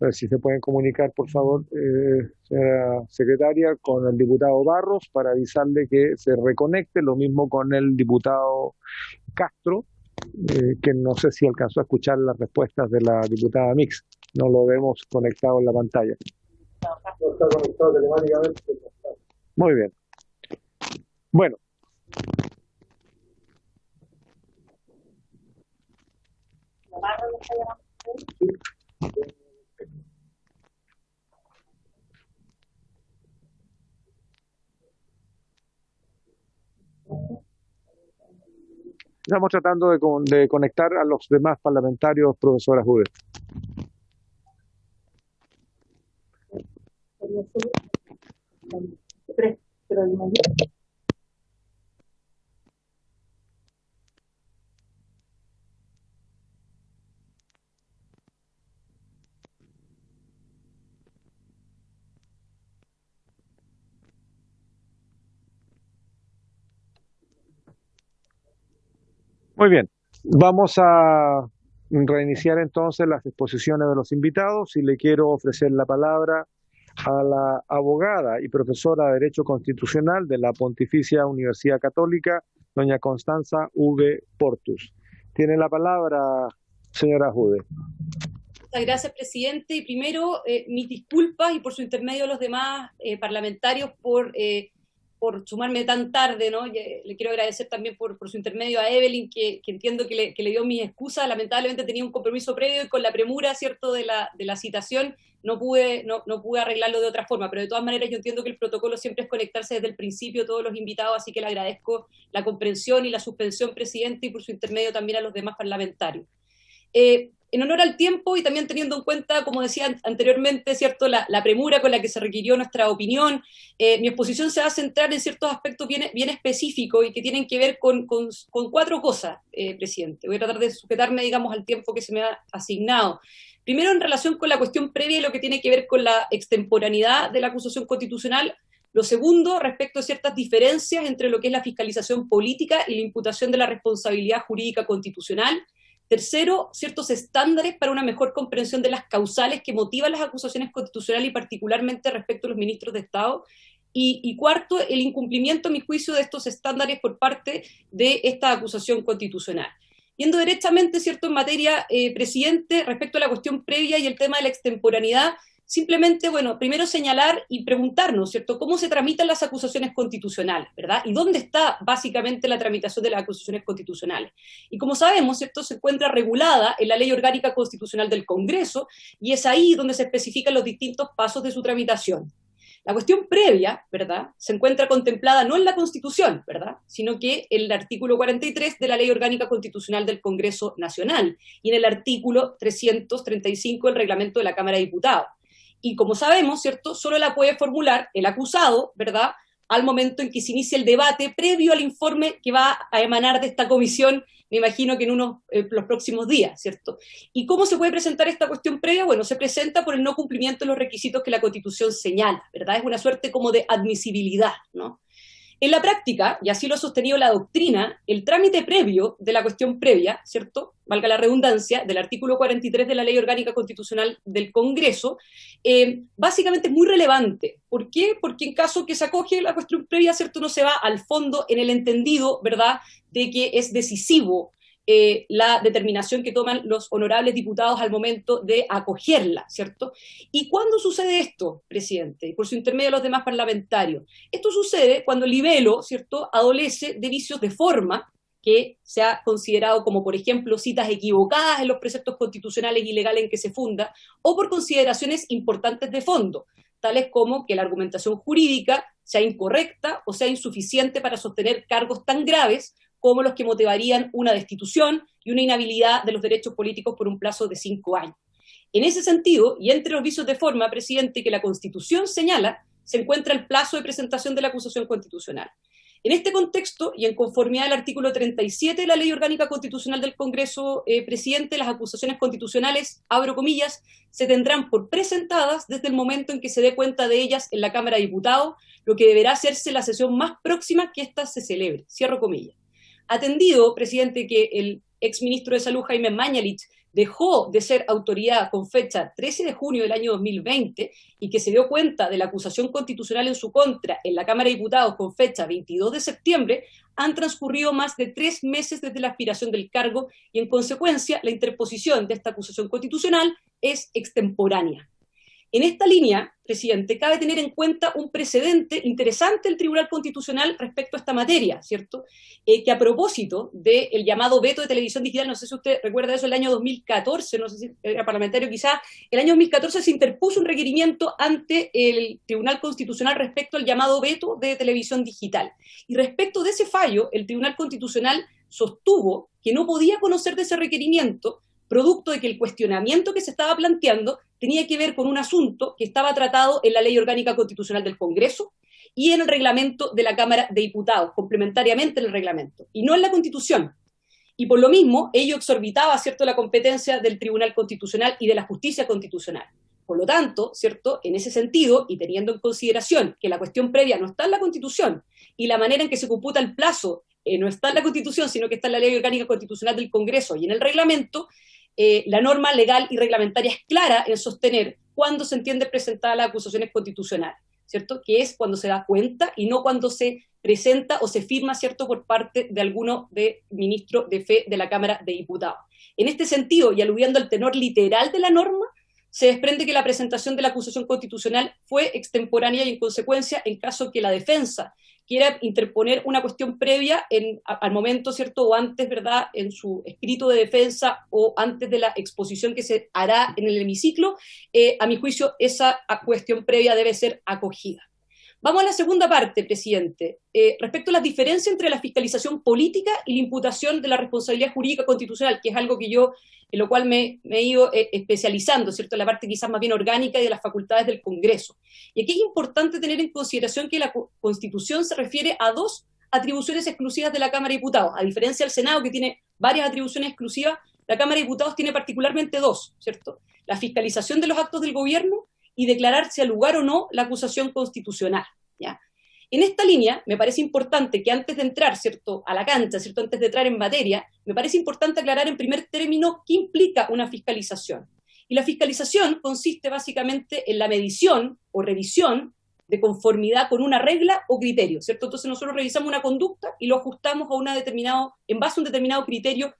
Speaker 1: a ver si se pueden comunicar, por favor, señora secretaria, con el diputado Barros para avisarle que se reconecte, lo mismo con el diputado Castro, que no sé si alcanzó a escuchar las respuestas de la diputada Mix, no lo vemos conectado en la pantalla. No está conectado telemáticamente. Muy bien. Bueno. Estamos tratando de conectar a los demás parlamentarios, profesora Jude. Muy bien, vamos a reiniciar entonces las exposiciones de los invitados y le quiero ofrecer la palabra a la abogada y profesora de Derecho Constitucional de la Pontificia Universidad Católica, doña Constanza V. Portus. Tiene la palabra, señora Jude.
Speaker 10: Muchas gracias, presidente. Y primero, mis disculpas y por su intermedio a los demás parlamentarios por sumarme tan tarde, ¿no? Le quiero agradecer también por su intermedio a Evelyn, que entiendo que le dio mis excusas. Lamentablemente tenía un compromiso previo y con la premura, ¿cierto?, de la citación no pude arreglarlo de otra forma, pero de todas maneras yo entiendo que el protocolo siempre es conectarse desde el principio todos los invitados, así que le agradezco la comprensión y la suspensión, presidente, y por su intermedio también a los demás parlamentarios. En honor al tiempo y también teniendo en cuenta, como decía anteriormente, ¿cierto?, la premura con la que se requirió nuestra opinión, mi exposición se va a centrar en ciertos aspectos bien específicos y que tienen que ver con 4 cosas, presidente. Voy a tratar de sujetarme, digamos, al tiempo que se me ha asignado. Primero, en relación con la cuestión previa y lo que tiene que ver con la extemporaneidad de la acusación constitucional. Lo segundo, respecto a ciertas diferencias entre lo que es la fiscalización política y la imputación de la responsabilidad jurídica constitucional. Tercero, ciertos estándares para una mejor comprensión de las causales que motivan las acusaciones constitucionales y particularmente respecto a los ministros de Estado. Y cuarto, el incumplimiento, a mi juicio, de estos estándares por parte de esta acusación constitucional. Yendo directamente, ¿cierto?, en materia, presidente, respecto a la cuestión previa y el tema de la extemporaneidad, simplemente, bueno, primero señalar y preguntarnos, ¿cierto?, cómo se tramitan las acusaciones constitucionales, ¿verdad? Y dónde está básicamente la tramitación de las acusaciones constitucionales. Y como sabemos, ¿cierto?, se encuentra regulada en la Ley Orgánica Constitucional del Congreso y es ahí donde se especifican los distintos pasos de su tramitación. La cuestión previa, ¿verdad?, se encuentra contemplada no en la Constitución, ¿verdad?, sino que en el artículo 43 de la Ley Orgánica Constitucional del Congreso Nacional y en el artículo 335 del Reglamento de la Cámara de Diputados. Y como sabemos, ¿cierto?, solo la puede formular el acusado, ¿verdad?, al momento en que se inicie el debate previo al informe que va a emanar de esta comisión, me imagino que en los próximos días, ¿cierto? ¿Y cómo se puede presentar esta cuestión previa? Bueno, se presenta por el no cumplimiento de los requisitos que la Constitución señala, ¿verdad? Es una suerte como de admisibilidad, ¿no? En la práctica, y así lo ha sostenido la doctrina, el trámite previo de la cuestión previa, ¿cierto?, valga la redundancia, del artículo 43 de la Ley Orgánica Constitucional del Congreso, básicamente es muy relevante. ¿Por qué? Porque en caso que se acoge la cuestión previa, ¿cierto?, no se va al fondo en el entendido, ¿verdad?, de que es decisivo la determinación que toman los honorables diputados al momento de acogerla, ¿cierto? ¿Y cuándo sucede esto, presidente? Y por su intermedio a los demás parlamentarios. Esto sucede cuando el libelo, ¿cierto?, adolece de vicios de forma que se ha considerado como, por ejemplo, citas equivocadas en los preceptos constitucionales y legales en que se funda, o por consideraciones importantes de fondo, tales como que la argumentación jurídica sea incorrecta o sea insuficiente para sostener cargos tan graves como los que motivarían una destitución y una inhabilidad de los derechos políticos por un plazo de 5 años. En ese sentido, y entre los vicios de forma, presidente, que la Constitución señala, se encuentra el plazo de presentación de la acusación constitucional. En este contexto, y en conformidad al artículo 37 de la Ley Orgánica Constitucional del Congreso, presidente, las acusaciones constitucionales, abro comillas, se tendrán por presentadas desde el momento en que se dé cuenta de ellas en la Cámara de Diputados, lo que deberá hacerse la sesión más próxima que ésta se celebre. Cierro comillas. Atendido, presidente, que el exministro de Salud, Jaime Mañalich, dejó de ser autoridad con fecha 13 de junio del año 2020 y que se dio cuenta de la acusación constitucional en su contra en la Cámara de Diputados con fecha 22 de septiembre, han transcurrido más de 3 meses desde la aspiración del cargo y, en consecuencia, la interposición de esta acusación constitucional es extemporánea. En esta línea, presidente, cabe tener en cuenta un precedente interesante del Tribunal Constitucional respecto a esta materia, ¿cierto? Que a propósito del llamado veto de televisión digital, no sé si usted recuerda eso, el año 2014, no sé si era parlamentario quizá, el año 2014 se interpuso un requerimiento ante el Tribunal Constitucional respecto al llamado veto de televisión digital. Y respecto de ese fallo, el Tribunal Constitucional sostuvo que no podía conocer de ese requerimiento producto de que el cuestionamiento que se estaba planteando tenía que ver con un asunto que estaba tratado en la Ley Orgánica Constitucional del Congreso y en el reglamento de la Cámara de Diputados, complementariamente en el reglamento, y no en la Constitución. Y por lo mismo, ello exorbitaba, ¿cierto?, la competencia del Tribunal Constitucional y de la justicia constitucional. Por lo tanto, ¿cierto?, en ese sentido, y teniendo en consideración que la cuestión previa no está en la Constitución y la manera en que se computa el plazo no está en la Constitución, sino que está en la Ley Orgánica Constitucional del Congreso y en el reglamento, la norma legal y reglamentaria es clara en sostener cuándo se entiende presentada las acusaciones constitucionales, ¿cierto? Que es cuando se da cuenta y no cuando se presenta o se firma, ¿cierto?, por parte de alguno de ministro de fe de la Cámara de Diputados. En este sentido, y aludiendo al tenor literal de la norma, se desprende que la presentación de la acusación constitucional fue extemporánea y, en consecuencia, en caso que la defensa quiera interponer una cuestión previa al momento, ¿cierto?, o antes, ¿verdad?, en su escrito de defensa o antes de la exposición que se hará en el hemiciclo, a mi juicio, esa cuestión previa debe ser acogida. Vamos a la segunda parte, presidente. Respecto a las diferencias entre la fiscalización política y la imputación de la responsabilidad jurídica constitucional, que es algo que yo, en lo cual me he ido especializando, ¿cierto?, en la parte quizás más bien orgánica y de las facultades del Congreso. Y aquí es importante tener en consideración que la Constitución se refiere a 2 atribuciones exclusivas de la Cámara de Diputados. A diferencia del Senado, que tiene varias atribuciones exclusivas, la Cámara de Diputados tiene particularmente 2, ¿cierto? La fiscalización de los actos del gobierno y declarar si al lugar o no la acusación constitucional, ¿ya? En esta línea, me parece importante que antes de entrar, ¿cierto?, a la cancha, ¿cierto?, antes de entrar en materia, me parece importante aclarar en primer término qué implica una fiscalización. Y la fiscalización consiste básicamente en la medición o revisión de conformidad con una regla o criterio, ¿cierto? Entonces nosotros revisamos una conducta y lo ajustamos a en base a un determinado criterio,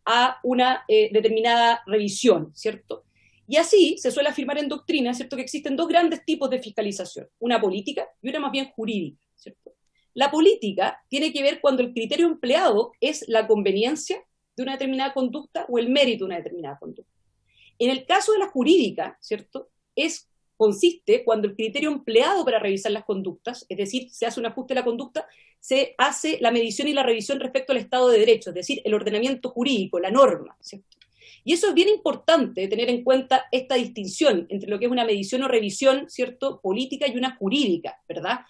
Speaker 10: a una determinada revisión, ¿cierto? Y así se suele afirmar en doctrina, ¿cierto?, que existen dos grandes tipos de fiscalización, una política y una más bien jurídica, ¿cierto? La política tiene que ver cuando el criterio empleado es la conveniencia de una determinada conducta o el mérito de una determinada conducta. En el caso de la jurídica, ¿cierto?, consiste cuando el criterio empleado para revisar las conductas, es decir, se hace un ajuste de la conducta, se hace la medición y la revisión respecto al Estado de Derecho, es decir, el ordenamiento jurídico, la norma, ¿cierto? Y eso es bien importante, tener en cuenta esta distinción entre lo que es una medición o revisión, ¿cierto?, política y una jurídica, ¿verdad?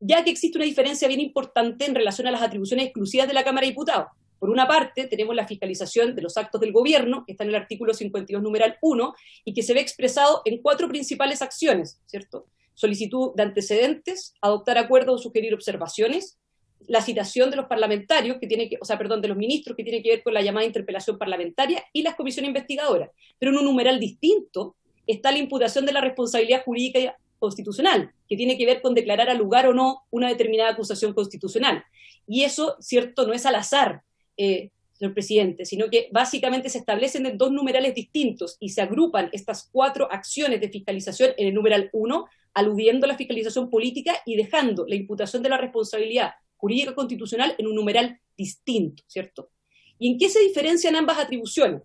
Speaker 10: Ya que existe una diferencia bien importante en relación a las atribuciones exclusivas de la Cámara de Diputados. Por una parte, tenemos la fiscalización de los actos del gobierno, que está en el artículo 52, numeral 1, y que se ve expresado en 4 principales acciones, ¿cierto? Solicitud de antecedentes, adoptar acuerdos o sugerir observaciones, la citación de los parlamentarios, de los ministros, que tiene que ver con la llamada interpelación parlamentaria, y las comisiones investigadoras. Pero en un numeral distinto está la imputación de la responsabilidad jurídica constitucional, que tiene que ver con declarar al lugar o no una determinada acusación constitucional. Y eso, ¿cierto?, no es al azar, señor presidente, sino que básicamente se establecen en 2 numerales distintos y se agrupan estas 4 acciones de fiscalización en el numeral 1, aludiendo a la fiscalización política y dejando la imputación de la responsabilidad jurídica constitucional en un numeral distinto, ¿cierto? ¿Y en qué se diferencian ambas atribuciones?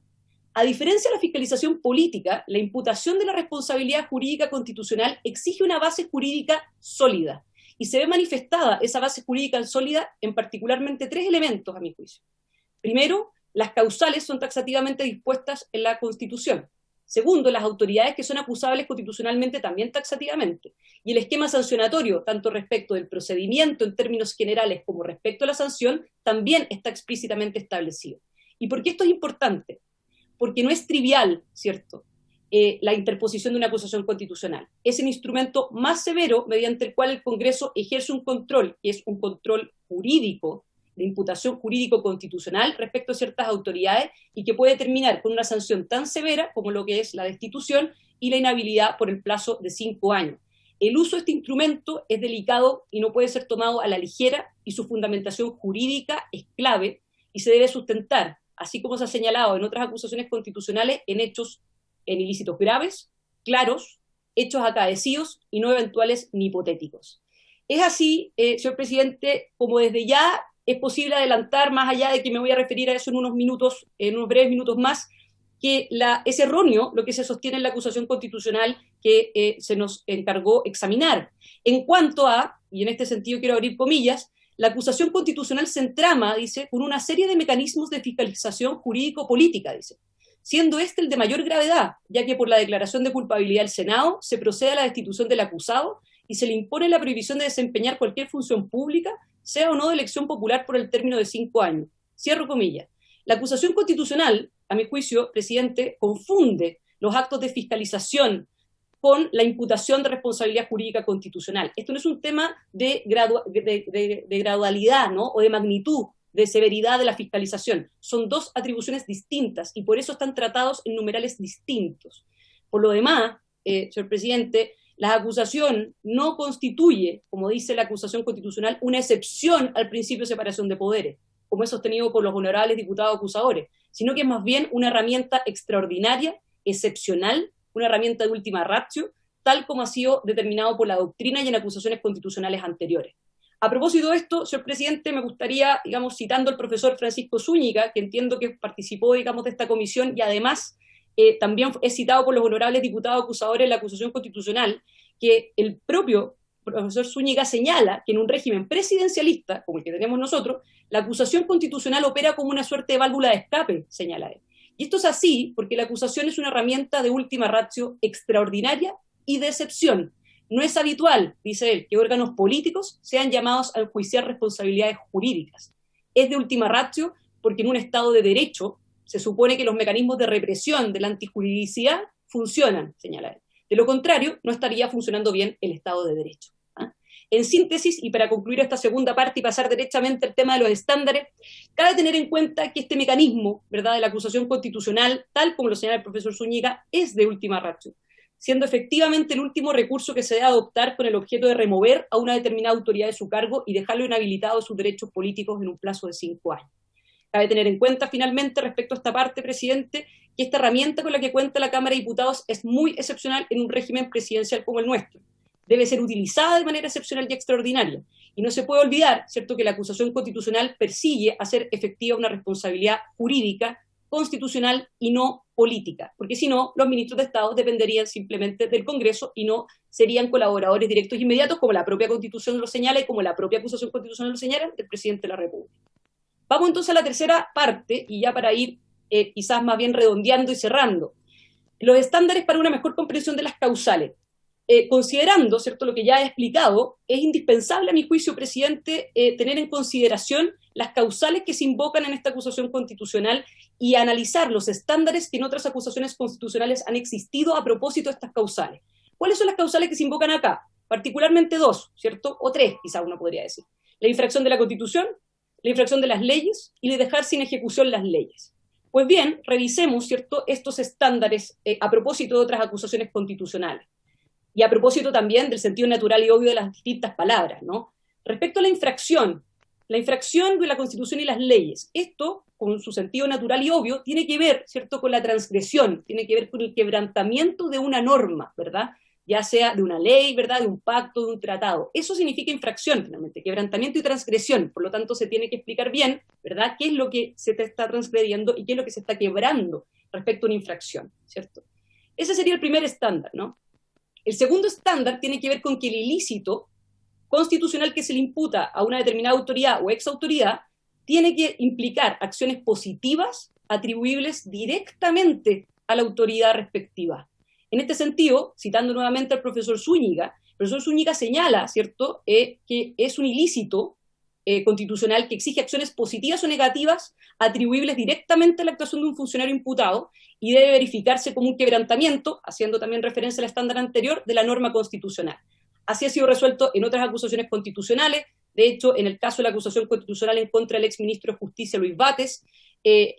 Speaker 10: A diferencia de la fiscalización política, la imputación de la responsabilidad jurídica constitucional exige una base jurídica sólida, y se ve manifestada esa base jurídica sólida en particularmente 3 elementos, a mi juicio. Primero, las causales son taxativamente dispuestas en la Constitución. Segundo, las autoridades que son acusables constitucionalmente también taxativamente. Y el esquema sancionatorio, tanto respecto del procedimiento en términos generales como respecto a la sanción, también está explícitamente establecido. ¿Y por qué esto es importante? Porque no es trivial, ¿cierto?, la interposición de una acusación constitucional. Es el instrumento más severo mediante el cual el Congreso ejerce un control, que es un control jurídico, de imputación jurídico-constitucional respecto a ciertas autoridades, y que puede terminar con una sanción tan severa como lo que es la destitución y la inhabilidad por el plazo de 5 años. El uso de este instrumento es delicado y no puede ser tomado a la ligera, y su fundamentación jurídica es clave y se debe sustentar, así como se ha señalado en otras acusaciones constitucionales, en ilícitos graves, claros, hechos acaecidos y no eventuales ni hipotéticos. Es así, señor presidente, como desde ya es posible adelantar, más allá de que me voy a referir a eso en unos breves minutos más, que es erróneo lo que se sostiene en la acusación constitucional que se nos encargó examinar. En cuanto a, y en este sentido quiero abrir comillas, la acusación constitucional se entrama, dice, con una serie de mecanismos de fiscalización jurídico-política, dice, siendo este el de mayor gravedad, ya que por la declaración de culpabilidad del Senado se procede a la destitución del acusado y se le impone la prohibición de desempeñar cualquier función pública, sea o no de elección popular, por el término de 5 años. Cierro comillas. La acusación constitucional, a mi juicio, presidente, confunde los actos de fiscalización con la imputación de responsabilidad jurídica constitucional. Esto no es un tema de gradualidad, ¿no?, o de magnitud, de severidad de la fiscalización. Son 2 atribuciones distintas y por eso están tratados en numerales distintos. Por lo demás, señor presidente, la acusación no constituye, como dice la acusación constitucional, una excepción al principio de separación de poderes, como es sostenido por los honorables diputados acusadores, sino que es más bien una herramienta extraordinaria, excepcional, una herramienta de última ratio, tal como ha sido determinado por la doctrina y en acusaciones constitucionales anteriores. A propósito de esto, señor presidente, me gustaría, citando al profesor Francisco Zúñiga, que entiendo que participó, de esta comisión y además también es citado por los honorables diputados acusadores en la acusación constitucional, que el propio profesor Zúñiga señala que en un régimen presidencialista, como el que tenemos nosotros, la acusación constitucional opera como una suerte de válvula de escape, señala él. Y esto es así porque la acusación es una herramienta de última ratio extraordinaria y de excepción. No es habitual, dice él, que órganos políticos sean llamados a enjuiciar responsabilidades jurídicas. Es de última ratio porque en un Estado de Derecho se supone que los mecanismos de represión de la antijuridicidad funcionan, señala él. De lo contrario, no estaría funcionando bien el Estado de Derecho. En síntesis, y para concluir esta segunda parte y pasar directamente al tema de los estándares, cabe tener en cuenta que este mecanismo, ¿verdad?, de la acusación constitucional, tal como lo señala el profesor Zúñiga, es de última ratio, siendo efectivamente el último recurso que se debe adoptar con el objeto de remover a una determinada autoridad de su cargo y dejarlo inhabilitado de sus derechos políticos en un plazo de 5 años. Cabe tener en cuenta, finalmente, respecto a esta parte, presidente, que esta herramienta con la que cuenta la Cámara de Diputados es muy excepcional en un régimen presidencial como el nuestro. Debe ser utilizada de manera excepcional y extraordinaria. Y no se puede olvidar, ¿cierto?, que la acusación constitucional persigue hacer efectiva una responsabilidad jurídica, constitucional y no política, porque si no, los ministros de Estado dependerían simplemente del Congreso y no serían colaboradores directos e inmediatos, como la propia Constitución lo señala y como la propia acusación constitucional lo señala, del presidente de la República. Vamos entonces a la tercera parte, y ya para ir quizás más bien redondeando y cerrando. Los estándares para una mejor comprensión de las causales. Considerando, ¿cierto?, lo que ya he explicado, es indispensable, a mi juicio, presidente, tener en consideración las causales que se invocan en esta acusación constitucional y analizar los estándares que en otras acusaciones constitucionales han existido a propósito de estas causales. ¿Cuáles son las causales que se invocan acá? Particularmente 2, ¿cierto? O 3, quizás uno podría decir. La infracción de la Constitución, la infracción de las leyes y el dejar sin ejecución las leyes. Pues bien, revisemos, ¿cierto?, estos estándares a propósito de otras acusaciones constitucionales. Y a propósito también del sentido natural y obvio de las distintas palabras, ¿no? Respecto a la infracción de la Constitución y las leyes, esto, con su sentido natural y obvio, tiene que ver, ¿cierto?, con la transgresión, tiene que ver con el quebrantamiento de una norma, ¿verdad?, ya sea de una ley, ¿verdad?, de un pacto, de un tratado. Eso significa infracción, finalmente, quebrantamiento y transgresión. Por lo tanto, se tiene que explicar bien, ¿verdad?, qué es lo que se te está transgrediendo y qué es lo que se está quebrando respecto a una infracción, ¿cierto? Ese sería el primer estándar, ¿no? El segundo estándar tiene que ver con que el ilícito constitucional que se le imputa a una determinada autoridad o exautoridad tiene que implicar acciones positivas atribuibles directamente a la autoridad respectiva. En este sentido, citando nuevamente al profesor Zúñiga, el profesor Zúñiga señala, ¿cierto?, que es un ilícito constitucional que exige acciones positivas o negativas atribuibles directamente a la actuación de un funcionario imputado y debe verificarse como un quebrantamiento, haciendo también referencia al estándar anterior, de la norma constitucional. Así ha sido resuelto en otras acusaciones constitucionales. De hecho, en el caso de la acusación constitucional en contra del exministro de Justicia, Luis Bates,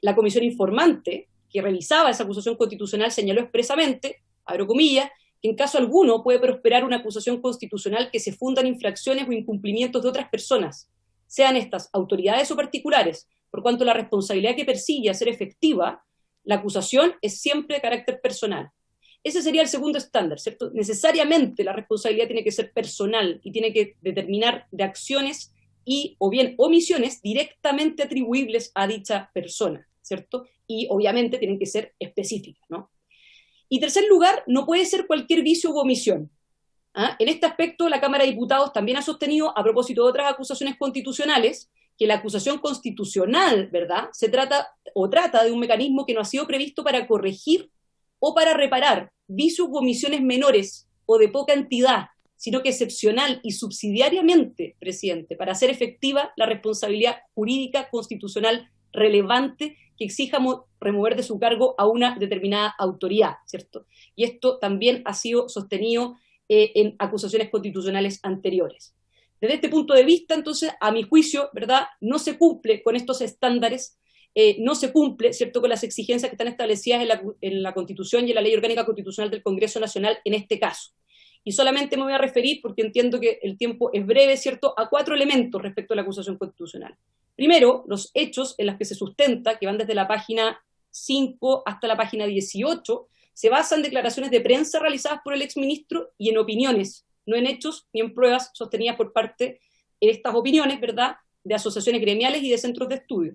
Speaker 10: la comisión informante que revisaba esa acusación constitucional señaló expresamente, abro comillas, que en caso alguno puede prosperar una acusación constitucional que se funda en infracciones o incumplimientos de otras personas, sean estas autoridades o particulares, por cuanto la responsabilidad que persigue a ser efectiva, la acusación es siempre de carácter personal. Ese sería el segundo estándar, ¿cierto? Necesariamente la responsabilidad tiene que ser personal y tiene que determinar de acciones y o bien omisiones directamente atribuibles a dicha persona, ¿cierto? Y obviamente tienen que ser específicas, ¿no? Y tercer lugar, no puede ser cualquier vicio u omisión. En este aspecto, la Cámara de Diputados también ha sostenido, a propósito de otras acusaciones constitucionales, que la acusación constitucional, ¿verdad?, trata de un mecanismo que no ha sido previsto para corregir o para reparar vicios u omisiones menores o de poca entidad, sino que excepcional y subsidiariamente, presidente, para hacer efectiva la responsabilidad jurídica constitucional relevante que exija remover de su cargo a una determinada autoridad, ¿cierto? Y esto también ha sido sostenido en acusaciones constitucionales anteriores. Desde este punto de vista, entonces, a mi juicio, ¿verdad?, no se cumple con estos estándares, no se cumple, ¿cierto?, con las exigencias que están establecidas en la Constitución y en la Ley Orgánica Constitucional del Congreso Nacional en este caso. Y solamente me voy a referir, porque entiendo que el tiempo es breve, ¿cierto?, a 4 elementos respecto a la acusación constitucional. Primero, los hechos en los que se sustenta, que van desde la página 5 hasta la página 18, se basan en declaraciones de prensa realizadas por el exministro y en opiniones, no en hechos ni en pruebas sostenidas por parte de estas opiniones, ¿verdad?, de asociaciones gremiales y de centros de estudio.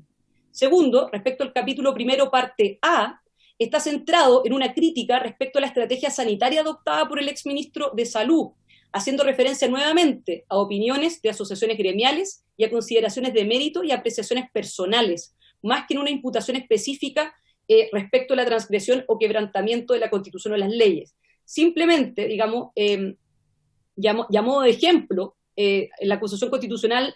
Speaker 10: Segundo, respecto al capítulo primero, parte A, está centrado en una crítica respecto a la estrategia sanitaria adoptada por el exministro de Salud, haciendo referencia nuevamente a opiniones de asociaciones gremiales y a consideraciones de mérito y apreciaciones personales, más que en una imputación específica respecto a la transgresión o quebrantamiento de la Constitución o las leyes. Simplemente, digamos, a modo de ejemplo, la acusación constitucional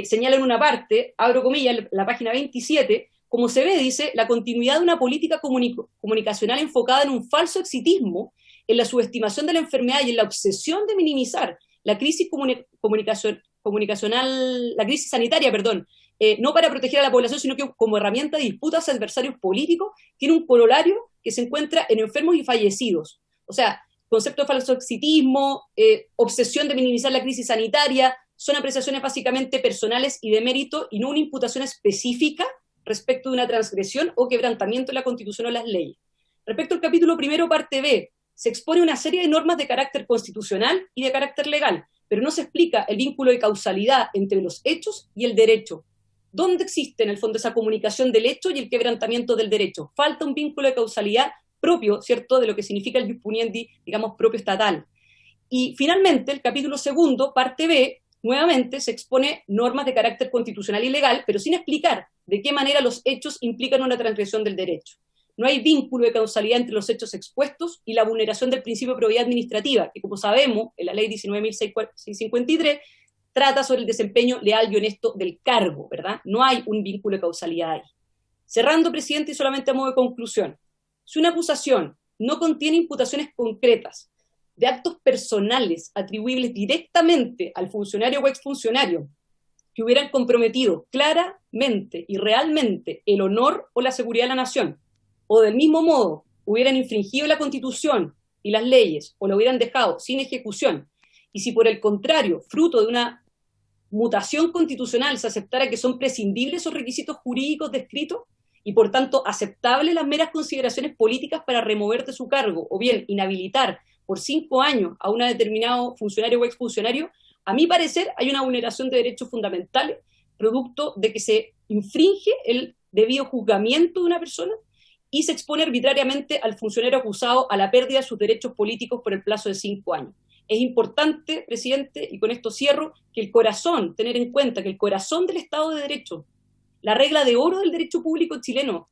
Speaker 10: señala en una parte, abro comillas, la página 27, como se ve, dice, la continuidad de una política comunicacional enfocada en un falso exitismo, en la subestimación de la enfermedad y en la obsesión de minimizar la crisis la crisis sanitaria, no para proteger a la población, sino que como herramienta de disputas a adversarios políticos, tiene un corolario que se encuentra en enfermos y fallecidos. O sea, concepto de falsoexitismo, obsesión de minimizar la crisis sanitaria, son apreciaciones básicamente personales y de mérito y no una imputación específica respecto de una transgresión o quebrantamiento de la Constitución o las leyes. Respecto al capítulo primero, parte B, se expone una serie de normas de carácter constitucional y de carácter legal, pero no se explica el vínculo de causalidad entre los hechos y el derecho. ¿Dónde existe en el fondo esa comunicación del hecho y el quebrantamiento del derecho? Falta un vínculo de causalidad propio, ¿cierto?, de lo que significa el jus puniendi, digamos, propio estatal. Y finalmente, el capítulo segundo, parte B, nuevamente se expone normas de carácter constitucional y legal, pero sin explicar de qué manera los hechos implican una transgresión del derecho. No hay vínculo de causalidad entre los hechos expuestos y la vulneración del principio de probidad administrativa, que como sabemos, en la ley 19.653, trata sobre el desempeño leal y honesto del cargo, ¿verdad? No hay un vínculo de causalidad ahí. Cerrando, presidente, y solamente a modo de conclusión, si una acusación no contiene imputaciones concretas de actos personales atribuibles directamente al funcionario o exfuncionario que hubieran comprometido claramente y realmente el honor o la seguridad de la nación, o del mismo modo hubieran infringido la Constitución y las leyes, o lo hubieran dejado sin ejecución, y si por el contrario, fruto de una mutación constitucional se aceptara que son prescindibles esos requisitos jurídicos descritos, y por tanto aceptables las meras consideraciones políticas para remover de su cargo, o bien inhabilitar por 5 años a un determinado funcionario o exfuncionario, a mi parecer hay una vulneración de derechos fundamentales, producto de que se infringe el debido juzgamiento de una persona y se expone arbitrariamente al funcionario acusado a la pérdida de sus derechos políticos por el plazo de 5 años. Es importante, presidente, y con esto cierro, tener en cuenta que el corazón del Estado de Derecho, la regla de oro del derecho público chileno,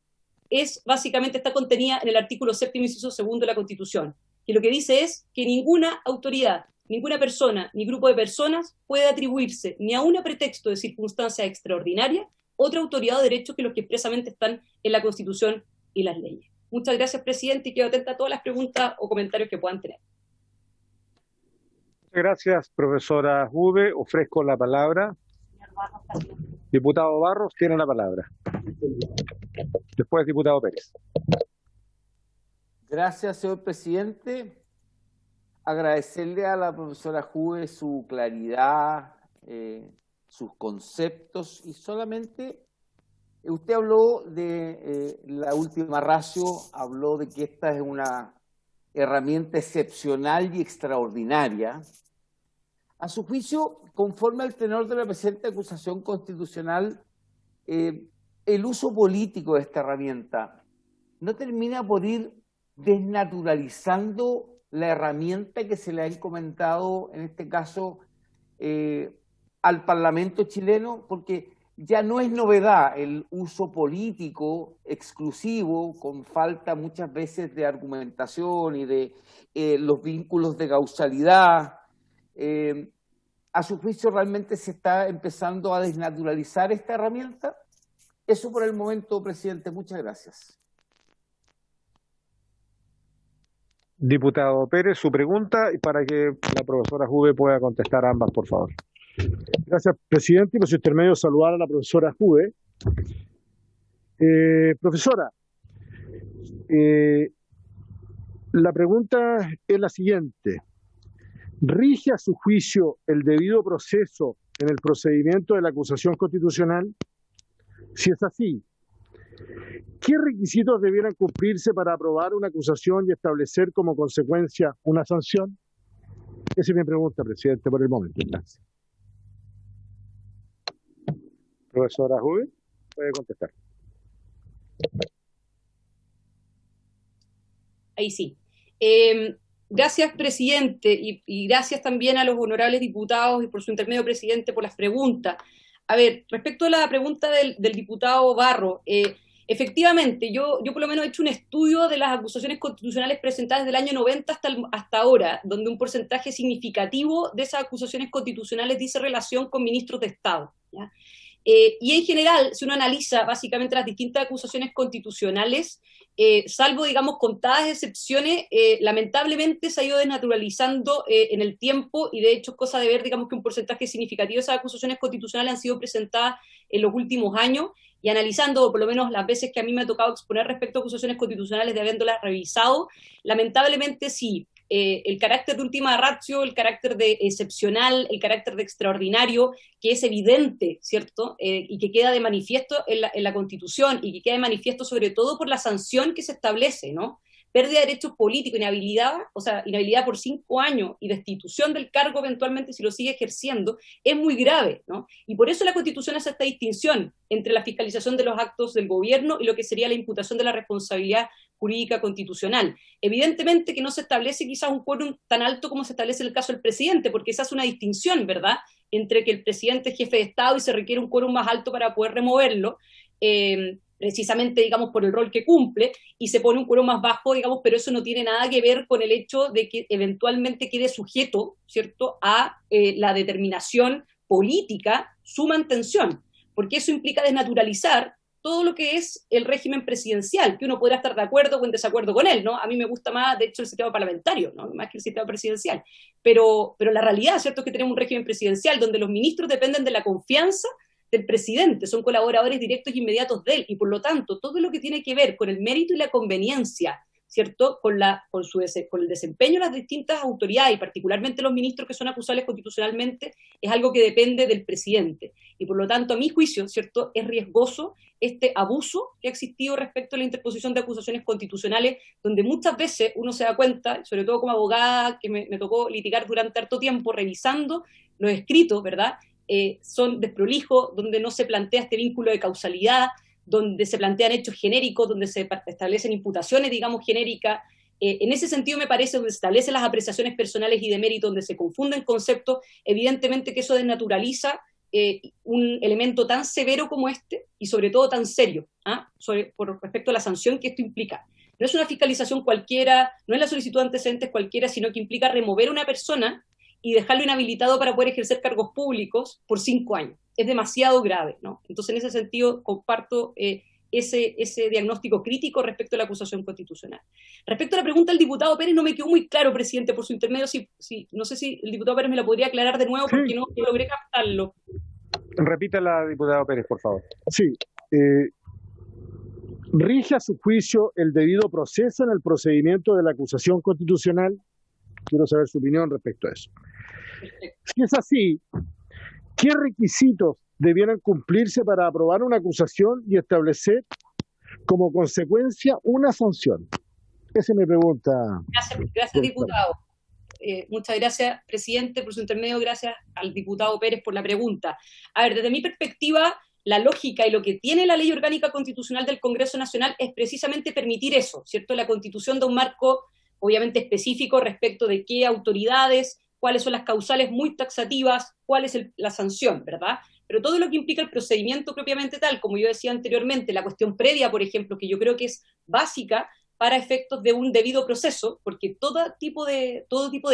Speaker 10: está contenida en el artículo 7º, inciso 2 de la Constitución, que lo que dice es que ninguna autoridad, ninguna persona, ni grupo de personas puede atribuirse, ni aun a pretexto de circunstancias extraordinarias, otra autoridad o derecho que los que expresamente están en la Constitución y las leyes. Muchas gracias, presidente, y quedo atenta a todas las preguntas o comentarios que puedan tener.
Speaker 1: Gracias, profesora Jube. Ofrezco la palabra. Diputado Barros tiene la palabra. Después, diputado Pérez.
Speaker 11: Gracias, señor presidente. Agradecerle a la profesora Jube su claridad, sus conceptos, y solamente usted habló de la última ratio, habló de que esta es una herramienta excepcional y extraordinaria. A su juicio, conforme al tenor de la presente acusación constitucional, el uso político de esta herramienta no termina por ir desnaturalizando la herramienta que se le ha encomendado, en este caso, al Parlamento chileno, porque ya no es novedad el uso político exclusivo, con falta muchas veces de argumentación y de los vínculos de causalidad. ¿A su juicio realmente se está empezando a desnaturalizar esta herramienta? Eso por el momento, presidente. Muchas gracias.
Speaker 1: Diputado Pérez, su pregunta, y para que la profesora Jube pueda contestar ambas, por favor.
Speaker 5: Gracias, presidente, y por su intermedio saludar a la profesora Jube. Profesora, la pregunta es la siguiente. ¿Rige a su juicio el debido proceso en el procedimiento de la acusación constitucional? Si es así, ¿qué requisitos debieran cumplirse para aprobar una acusación y establecer como consecuencia una sanción? Esa es mi pregunta, presidente, por el momento. Gracias.
Speaker 1: Profesora Jube, puede contestar.
Speaker 10: Ahí sí. Gracias, presidente, y gracias también a los honorables diputados y por su intermedio, presidente, por las preguntas. A ver, respecto a la pregunta del diputado Barro, efectivamente, yo por lo menos he hecho un estudio de las acusaciones constitucionales presentadas desde el año 90 hasta ahora, donde un porcentaje significativo de esas acusaciones constitucionales dice relación con ministros de Estado, ¿ya? Y en general, si uno analiza básicamente las distintas acusaciones constitucionales, salvo, digamos, contadas excepciones, lamentablemente se ha ido desnaturalizando en el tiempo, y de hecho es cosa de ver, digamos, que un porcentaje significativo de esas acusaciones constitucionales han sido presentadas en los últimos años, y analizando, por lo menos las veces que a mí me ha tocado exponer respecto a acusaciones constitucionales de habiéndolas revisado, lamentablemente sí, el carácter de última ratio, el carácter de excepcional, el carácter de extraordinario, que es evidente, ¿cierto? Y que queda de manifiesto en la Constitución, y que queda de manifiesto sobre todo por la sanción que se establece, ¿no? Pérdida de derechos políticos, inhabilidad, o sea, inhabilidad por 5 años y destitución del cargo eventualmente si lo sigue ejerciendo, es muy grave, ¿no? Y por eso la Constitución hace esta distinción entre la fiscalización de los actos del gobierno y lo que sería la imputación de la responsabilidad jurídica constitucional. Evidentemente que no se establece quizás un quórum tan alto como se establece en el caso del presidente, porque esa es una distinción, ¿verdad?, entre que el presidente es jefe de Estado y se requiere un quórum más alto para poder removerlo, precisamente, digamos, por el rol que cumple, y se pone un quórum más bajo, digamos, pero eso no tiene nada que ver con el hecho de que eventualmente quede sujeto, ¿cierto?, a la determinación política, su mantención, porque eso implica desnaturalizar todo lo que es el régimen presidencial, que uno podrá estar de acuerdo o en desacuerdo con él, ¿no? A mí me gusta más, de hecho, el sistema parlamentario, ¿no?, más que el sistema presidencial. Pero la realidad, ¿cierto?, es que tenemos un régimen presidencial donde los ministros dependen de la confianza del presidente, son colaboradores directos e inmediatos de él, y por lo tanto, todo lo que tiene que ver con el mérito y la conveniencia, ¿cierto?, con el desempeño de las distintas autoridades, y particularmente los ministros que son acusables constitucionalmente, es algo que depende del presidente. Y por lo tanto, a mi juicio, ¿cierto?, es riesgoso este abuso que ha existido respecto a la interposición de acusaciones constitucionales, donde muchas veces uno se da cuenta, sobre todo como abogada, que me tocó litigar durante harto tiempo, revisando los escritos, ¿verdad?, son desprolijos, donde no se plantea este vínculo de causalidad, donde se plantean hechos genéricos, donde se establecen imputaciones, digamos, genéricas. En ese sentido, me parece, donde se establecen las apreciaciones personales y de mérito, donde se confunden conceptos, evidentemente que eso desnaturaliza un elemento tan severo como este, y sobre todo tan serio, por respecto a la sanción que esto implica. No es una fiscalización cualquiera, no es la solicitud de antecedentes cualquiera, sino que implica remover a una persona y dejarlo inhabilitado para poder ejercer cargos públicos por 5 años. Es demasiado grave, ¿no? Entonces, en ese sentido, comparto ese diagnóstico crítico respecto a la acusación constitucional. Respecto a la pregunta del diputado Pérez, no me quedó muy claro, presidente, por su intermedio, no sé si el diputado Pérez me la podría aclarar de nuevo, porque no logré captarlo.
Speaker 1: Repítala, diputado Pérez, por favor.
Speaker 5: Sí. ¿Rige a su juicio el debido proceso en el procedimiento de la acusación constitucional? Quiero saber su opinión respecto a eso. Si es así, ¿qué requisitos debieran cumplirse para aprobar una acusación y establecer como consecuencia una sanción? Esa es mi pregunta.
Speaker 10: Gracias, diputado. Muchas gracias, presidente, por su intermedio. Gracias al diputado Pérez por la pregunta. A ver, desde mi perspectiva, la lógica y lo que tiene la Ley Orgánica Constitucional del Congreso Nacional es precisamente permitir eso, ¿cierto? La constitución de un marco obviamente específico respecto de qué autoridades, cuáles son las causales muy taxativas, cuál es la sanción, ¿verdad? Pero todo lo que implica el procedimiento propiamente tal, como yo decía anteriormente, la cuestión previa, por ejemplo, que yo creo que es básica para efectos de un debido proceso, porque todo tipo de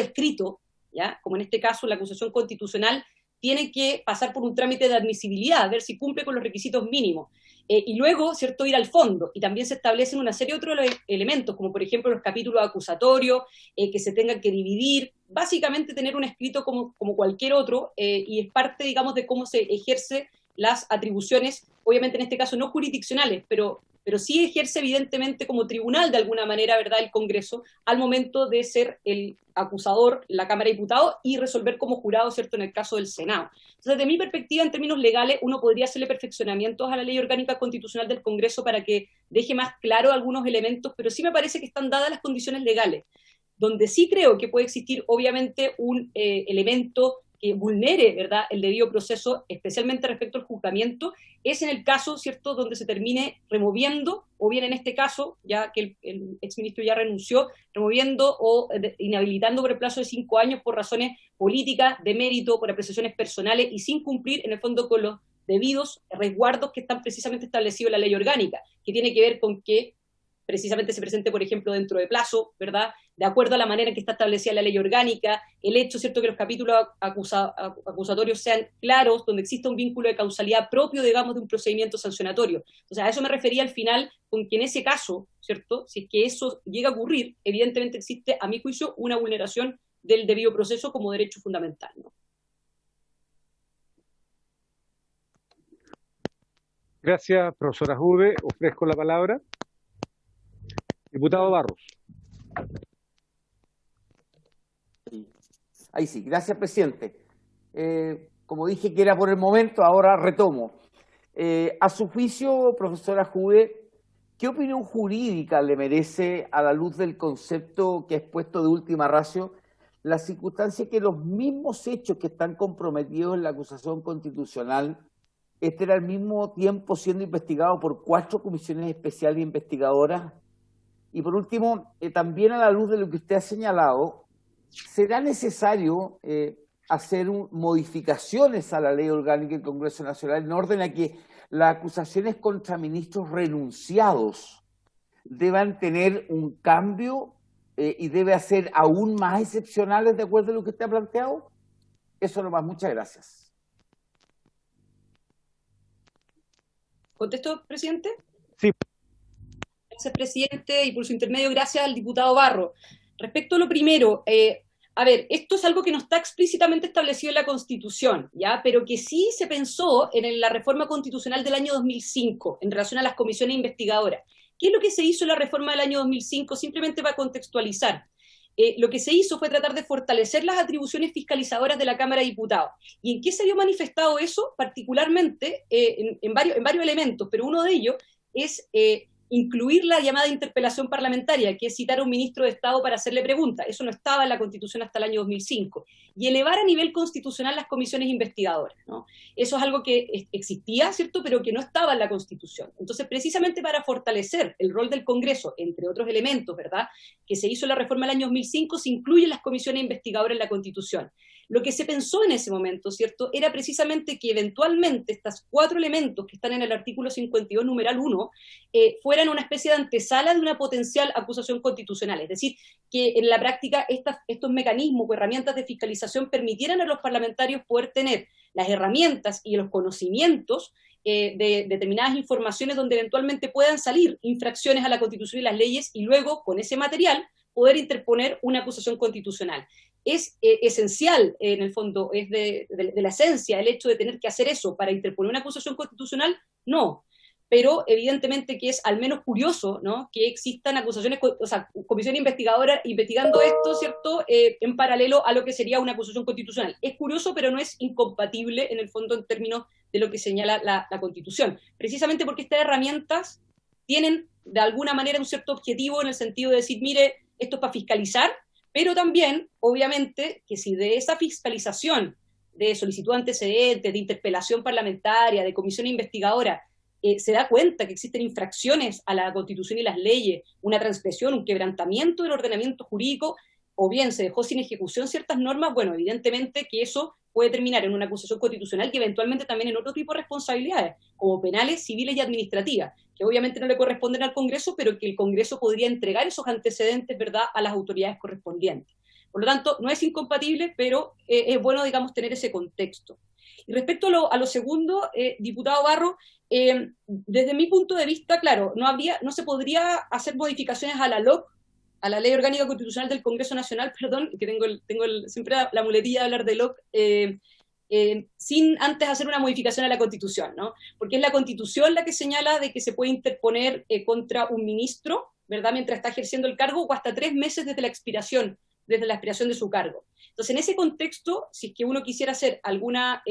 Speaker 10: escrito, ¿ya?, como en este caso la acusación constitucional, tiene que pasar por un trámite de admisibilidad, a ver si cumple con los requisitos mínimos. Y luego, ¿cierto?, ir al fondo. Y también se establecen una serie de otros elementos, como por ejemplo los capítulos acusatorios, que se tengan que dividir, básicamente tener un escrito como cualquier otro, y es parte, digamos, de cómo se ejerce las atribuciones, obviamente en este caso no jurisdiccionales, pero sí ejerce evidentemente como tribunal de alguna manera, ¿verdad?, el Congreso, al momento de ser el acusador, la Cámara de Diputados, y resolver como jurado, ¿cierto?, en el caso del Senado. Entonces, desde mi perspectiva, en términos legales, uno podría hacerle perfeccionamientos a la Ley Orgánica Constitucional del Congreso para que deje más claro algunos elementos, pero sí me parece que están dadas las condiciones legales. Donde sí creo que puede existir, obviamente, un elemento que vulnere, ¿verdad?, el debido proceso, especialmente respecto al juzgamiento, es en el caso, ¿cierto?, donde se termine removiendo, o bien en este caso, ya que el exministro ya renunció, removiendo o inhabilitando por el plazo de 5 años por razones políticas, de mérito, por apreciaciones personales y sin cumplir, en el fondo, con los debidos resguardos que están precisamente establecidos en la ley orgánica, que tiene que ver con que precisamente se presente, por ejemplo, dentro de plazo, ¿verdad? De acuerdo a la manera en que está establecida la ley orgánica, el hecho, ¿cierto?, que los capítulos acusatorios sean claros, donde exista un vínculo de causalidad propio, digamos, de un procedimiento sancionatorio. Entonces, a eso me refería al final, con que en ese caso, ¿cierto?, si es que eso llega a ocurrir, evidentemente existe, a mi juicio, una vulneración del debido proceso como derecho fundamental, ¿no?
Speaker 1: Gracias, profesora Juve. Ofrezco la palabra. Diputado Barros.
Speaker 11: Ahí sí, gracias, presidente. Como dije que era por el momento, ahora retomo. A su juicio, profesora Juve, ¿qué opinión jurídica le merece, a la luz del concepto que ha expuesto de última ratio, la circunstancia que los mismos hechos que están comprometidos en la acusación constitucional estén al mismo tiempo siendo investigados por 4 comisiones especiales investigadoras? Y por último, también a la luz de lo que usted ha señalado, ¿será necesario hacer modificaciones a la ley orgánica del Congreso Nacional en orden a que las acusaciones contra ministros renunciados deban tener un cambio y debe ser aún más excepcionales de acuerdo a lo que usted ha planteado? Eso nomás, muchas gracias.
Speaker 10: ¿Contesto, presidente?
Speaker 1: Sí.
Speaker 10: Gracias, presidente, y por su intermedio, gracias al diputado Barro. Respecto a lo primero, a ver, esto es algo que no está explícitamente establecido en la Constitución, ¿ya? Pero que sí se pensó en la reforma constitucional del año 2005 en relación a las comisiones investigadoras. ¿Qué es lo que se hizo en la reforma del año 2005? Simplemente para contextualizar. Lo que se hizo fue tratar de fortalecer las atribuciones fiscalizadoras de la Cámara de Diputados. ¿Y en qué se vio manifestado eso? Particularmente en varios elementos, pero uno de ellos es incluir la llamada interpelación parlamentaria, que es citar a un ministro de Estado para hacerle preguntas. Eso no estaba en la Constitución hasta el año 2005. Y elevar a nivel constitucional las comisiones investigadoras, ¿no? Eso es algo que existía, ¿cierto?, pero que no estaba en la Constitución. Entonces, precisamente para fortalecer el rol del Congreso, entre otros elementos, ¿verdad?, que se hizo en la reforma del año 2005, se incluyen las comisiones investigadoras en la Constitución. Lo que se pensó en ese momento, ¿cierto?, era precisamente que eventualmente estos 4 elementos que están en el artículo 52, numeral 1, fueran una especie de antesala de una potencial acusación constitucional. Es decir, que en la práctica estos mecanismos o herramientas de fiscalización permitieran a los parlamentarios poder tener las herramientas y los conocimientos de determinadas informaciones donde eventualmente puedan salir infracciones a la Constitución y las leyes, y luego, con ese material, poder interponer una acusación constitucional. Es esencial, en el fondo, es de la esencia el hecho de tener que hacer eso para interponer una acusación constitucional, no. Pero evidentemente que es al menos curioso, ¿no?, que existan acusaciones, o sea, comisiones investigadoras investigando esto, ¿cierto?, en paralelo a lo que sería una acusación constitucional. Es curioso, pero no es incompatible, en el fondo, en términos de lo que señala la Constitución. Precisamente porque estas herramientas tienen, de alguna manera, un cierto objetivo en el sentido de decir, mire, esto es para fiscalizar, pero también, obviamente, que si de esa fiscalización, de solicitud de antecedentes, de interpelación parlamentaria, de comisión investigadora, se da cuenta que existen infracciones a la Constitución y las leyes, una transgresión, un quebrantamiento del ordenamiento jurídico, o bien se dejó sin ejecución ciertas normas, bueno, evidentemente que eso puede terminar en una acusación constitucional y eventualmente también en otro tipo de responsabilidades, como penales, civiles y administrativas, que obviamente no le corresponden al Congreso, pero que el Congreso podría entregar esos antecedentes, ¿verdad?, a las autoridades correspondientes. Por lo tanto, no es incompatible, pero es bueno, digamos, tener ese contexto. Y respecto a lo segundo, diputado Barro, desde mi punto de vista, claro, no se podría hacer modificaciones a la LOC, a la Ley Orgánica Constitucional del Congreso Nacional, perdón, que tengo siempre la muletilla de hablar de LOC, sin antes hacer una modificación a la Constitución, ¿no? Porque es la Constitución la que señala de que se puede interponer contra un ministro, ¿verdad?, mientras está ejerciendo el cargo, o hasta 3 meses desde la expiración de su cargo. Entonces, en ese contexto, si es que uno quisiera hacer alguna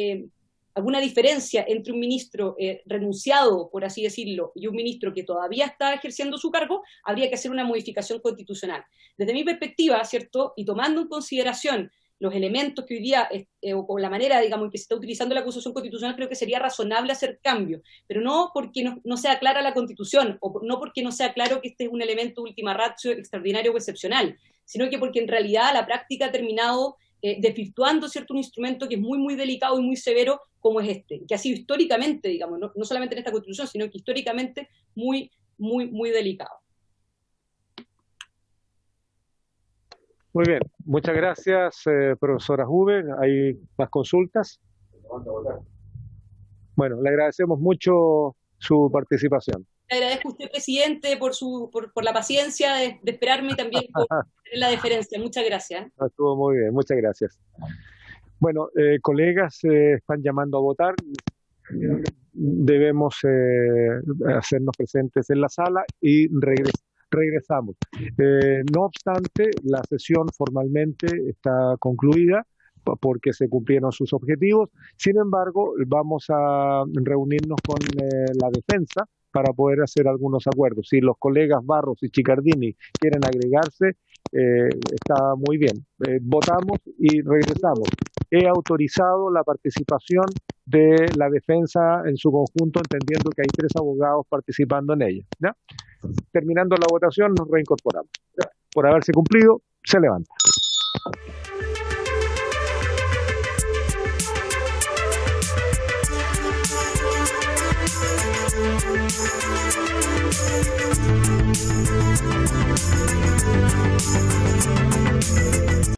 Speaker 10: diferencia entre un ministro renunciado, por así decirlo, y un ministro que todavía está ejerciendo su cargo, habría que hacer una modificación constitucional. Desde mi perspectiva, ¿cierto?, y tomando en consideración los elementos que hoy día, o con la manera, digamos, en que se está utilizando la acusación constitucional, creo que sería razonable hacer cambios, pero no porque no sea clara la Constitución, o no porque no sea claro que este es un elemento ultima ratio extraordinario o excepcional, sino que porque en realidad la práctica ha terminado desvirtuando, ¿cierto?, un instrumento que es muy, muy delicado y muy severo como es este, que ha sido históricamente, digamos, no solamente en esta Constitución, sino que históricamente muy, muy, muy delicado.
Speaker 1: Muy bien, muchas gracias, profesora Huber. ¿Hay más consultas? Bueno, le agradecemos mucho su participación.
Speaker 10: Le agradezco a usted, presidente, por la paciencia de esperarme y también por la deferencia. Muchas gracias.
Speaker 1: Estuvo muy bien, muchas gracias. Bueno, colegas, están llamando a votar. Debemos hacernos presentes en la sala y regresamos. No obstante, la sesión formalmente está concluida porque se cumplieron sus objetivos. Sin embargo, vamos a reunirnos con la defensa para poder hacer algunos acuerdos. Si los colegas Barros y Chicardini quieren agregarse, está muy bien. Votamos y regresamos. He autorizado la participación de la defensa en su conjunto, entendiendo que hay 3 abogados participando en ella, ¿ya? Terminando la votación, nos reincorporamos. Por haberse cumplido, se levanta.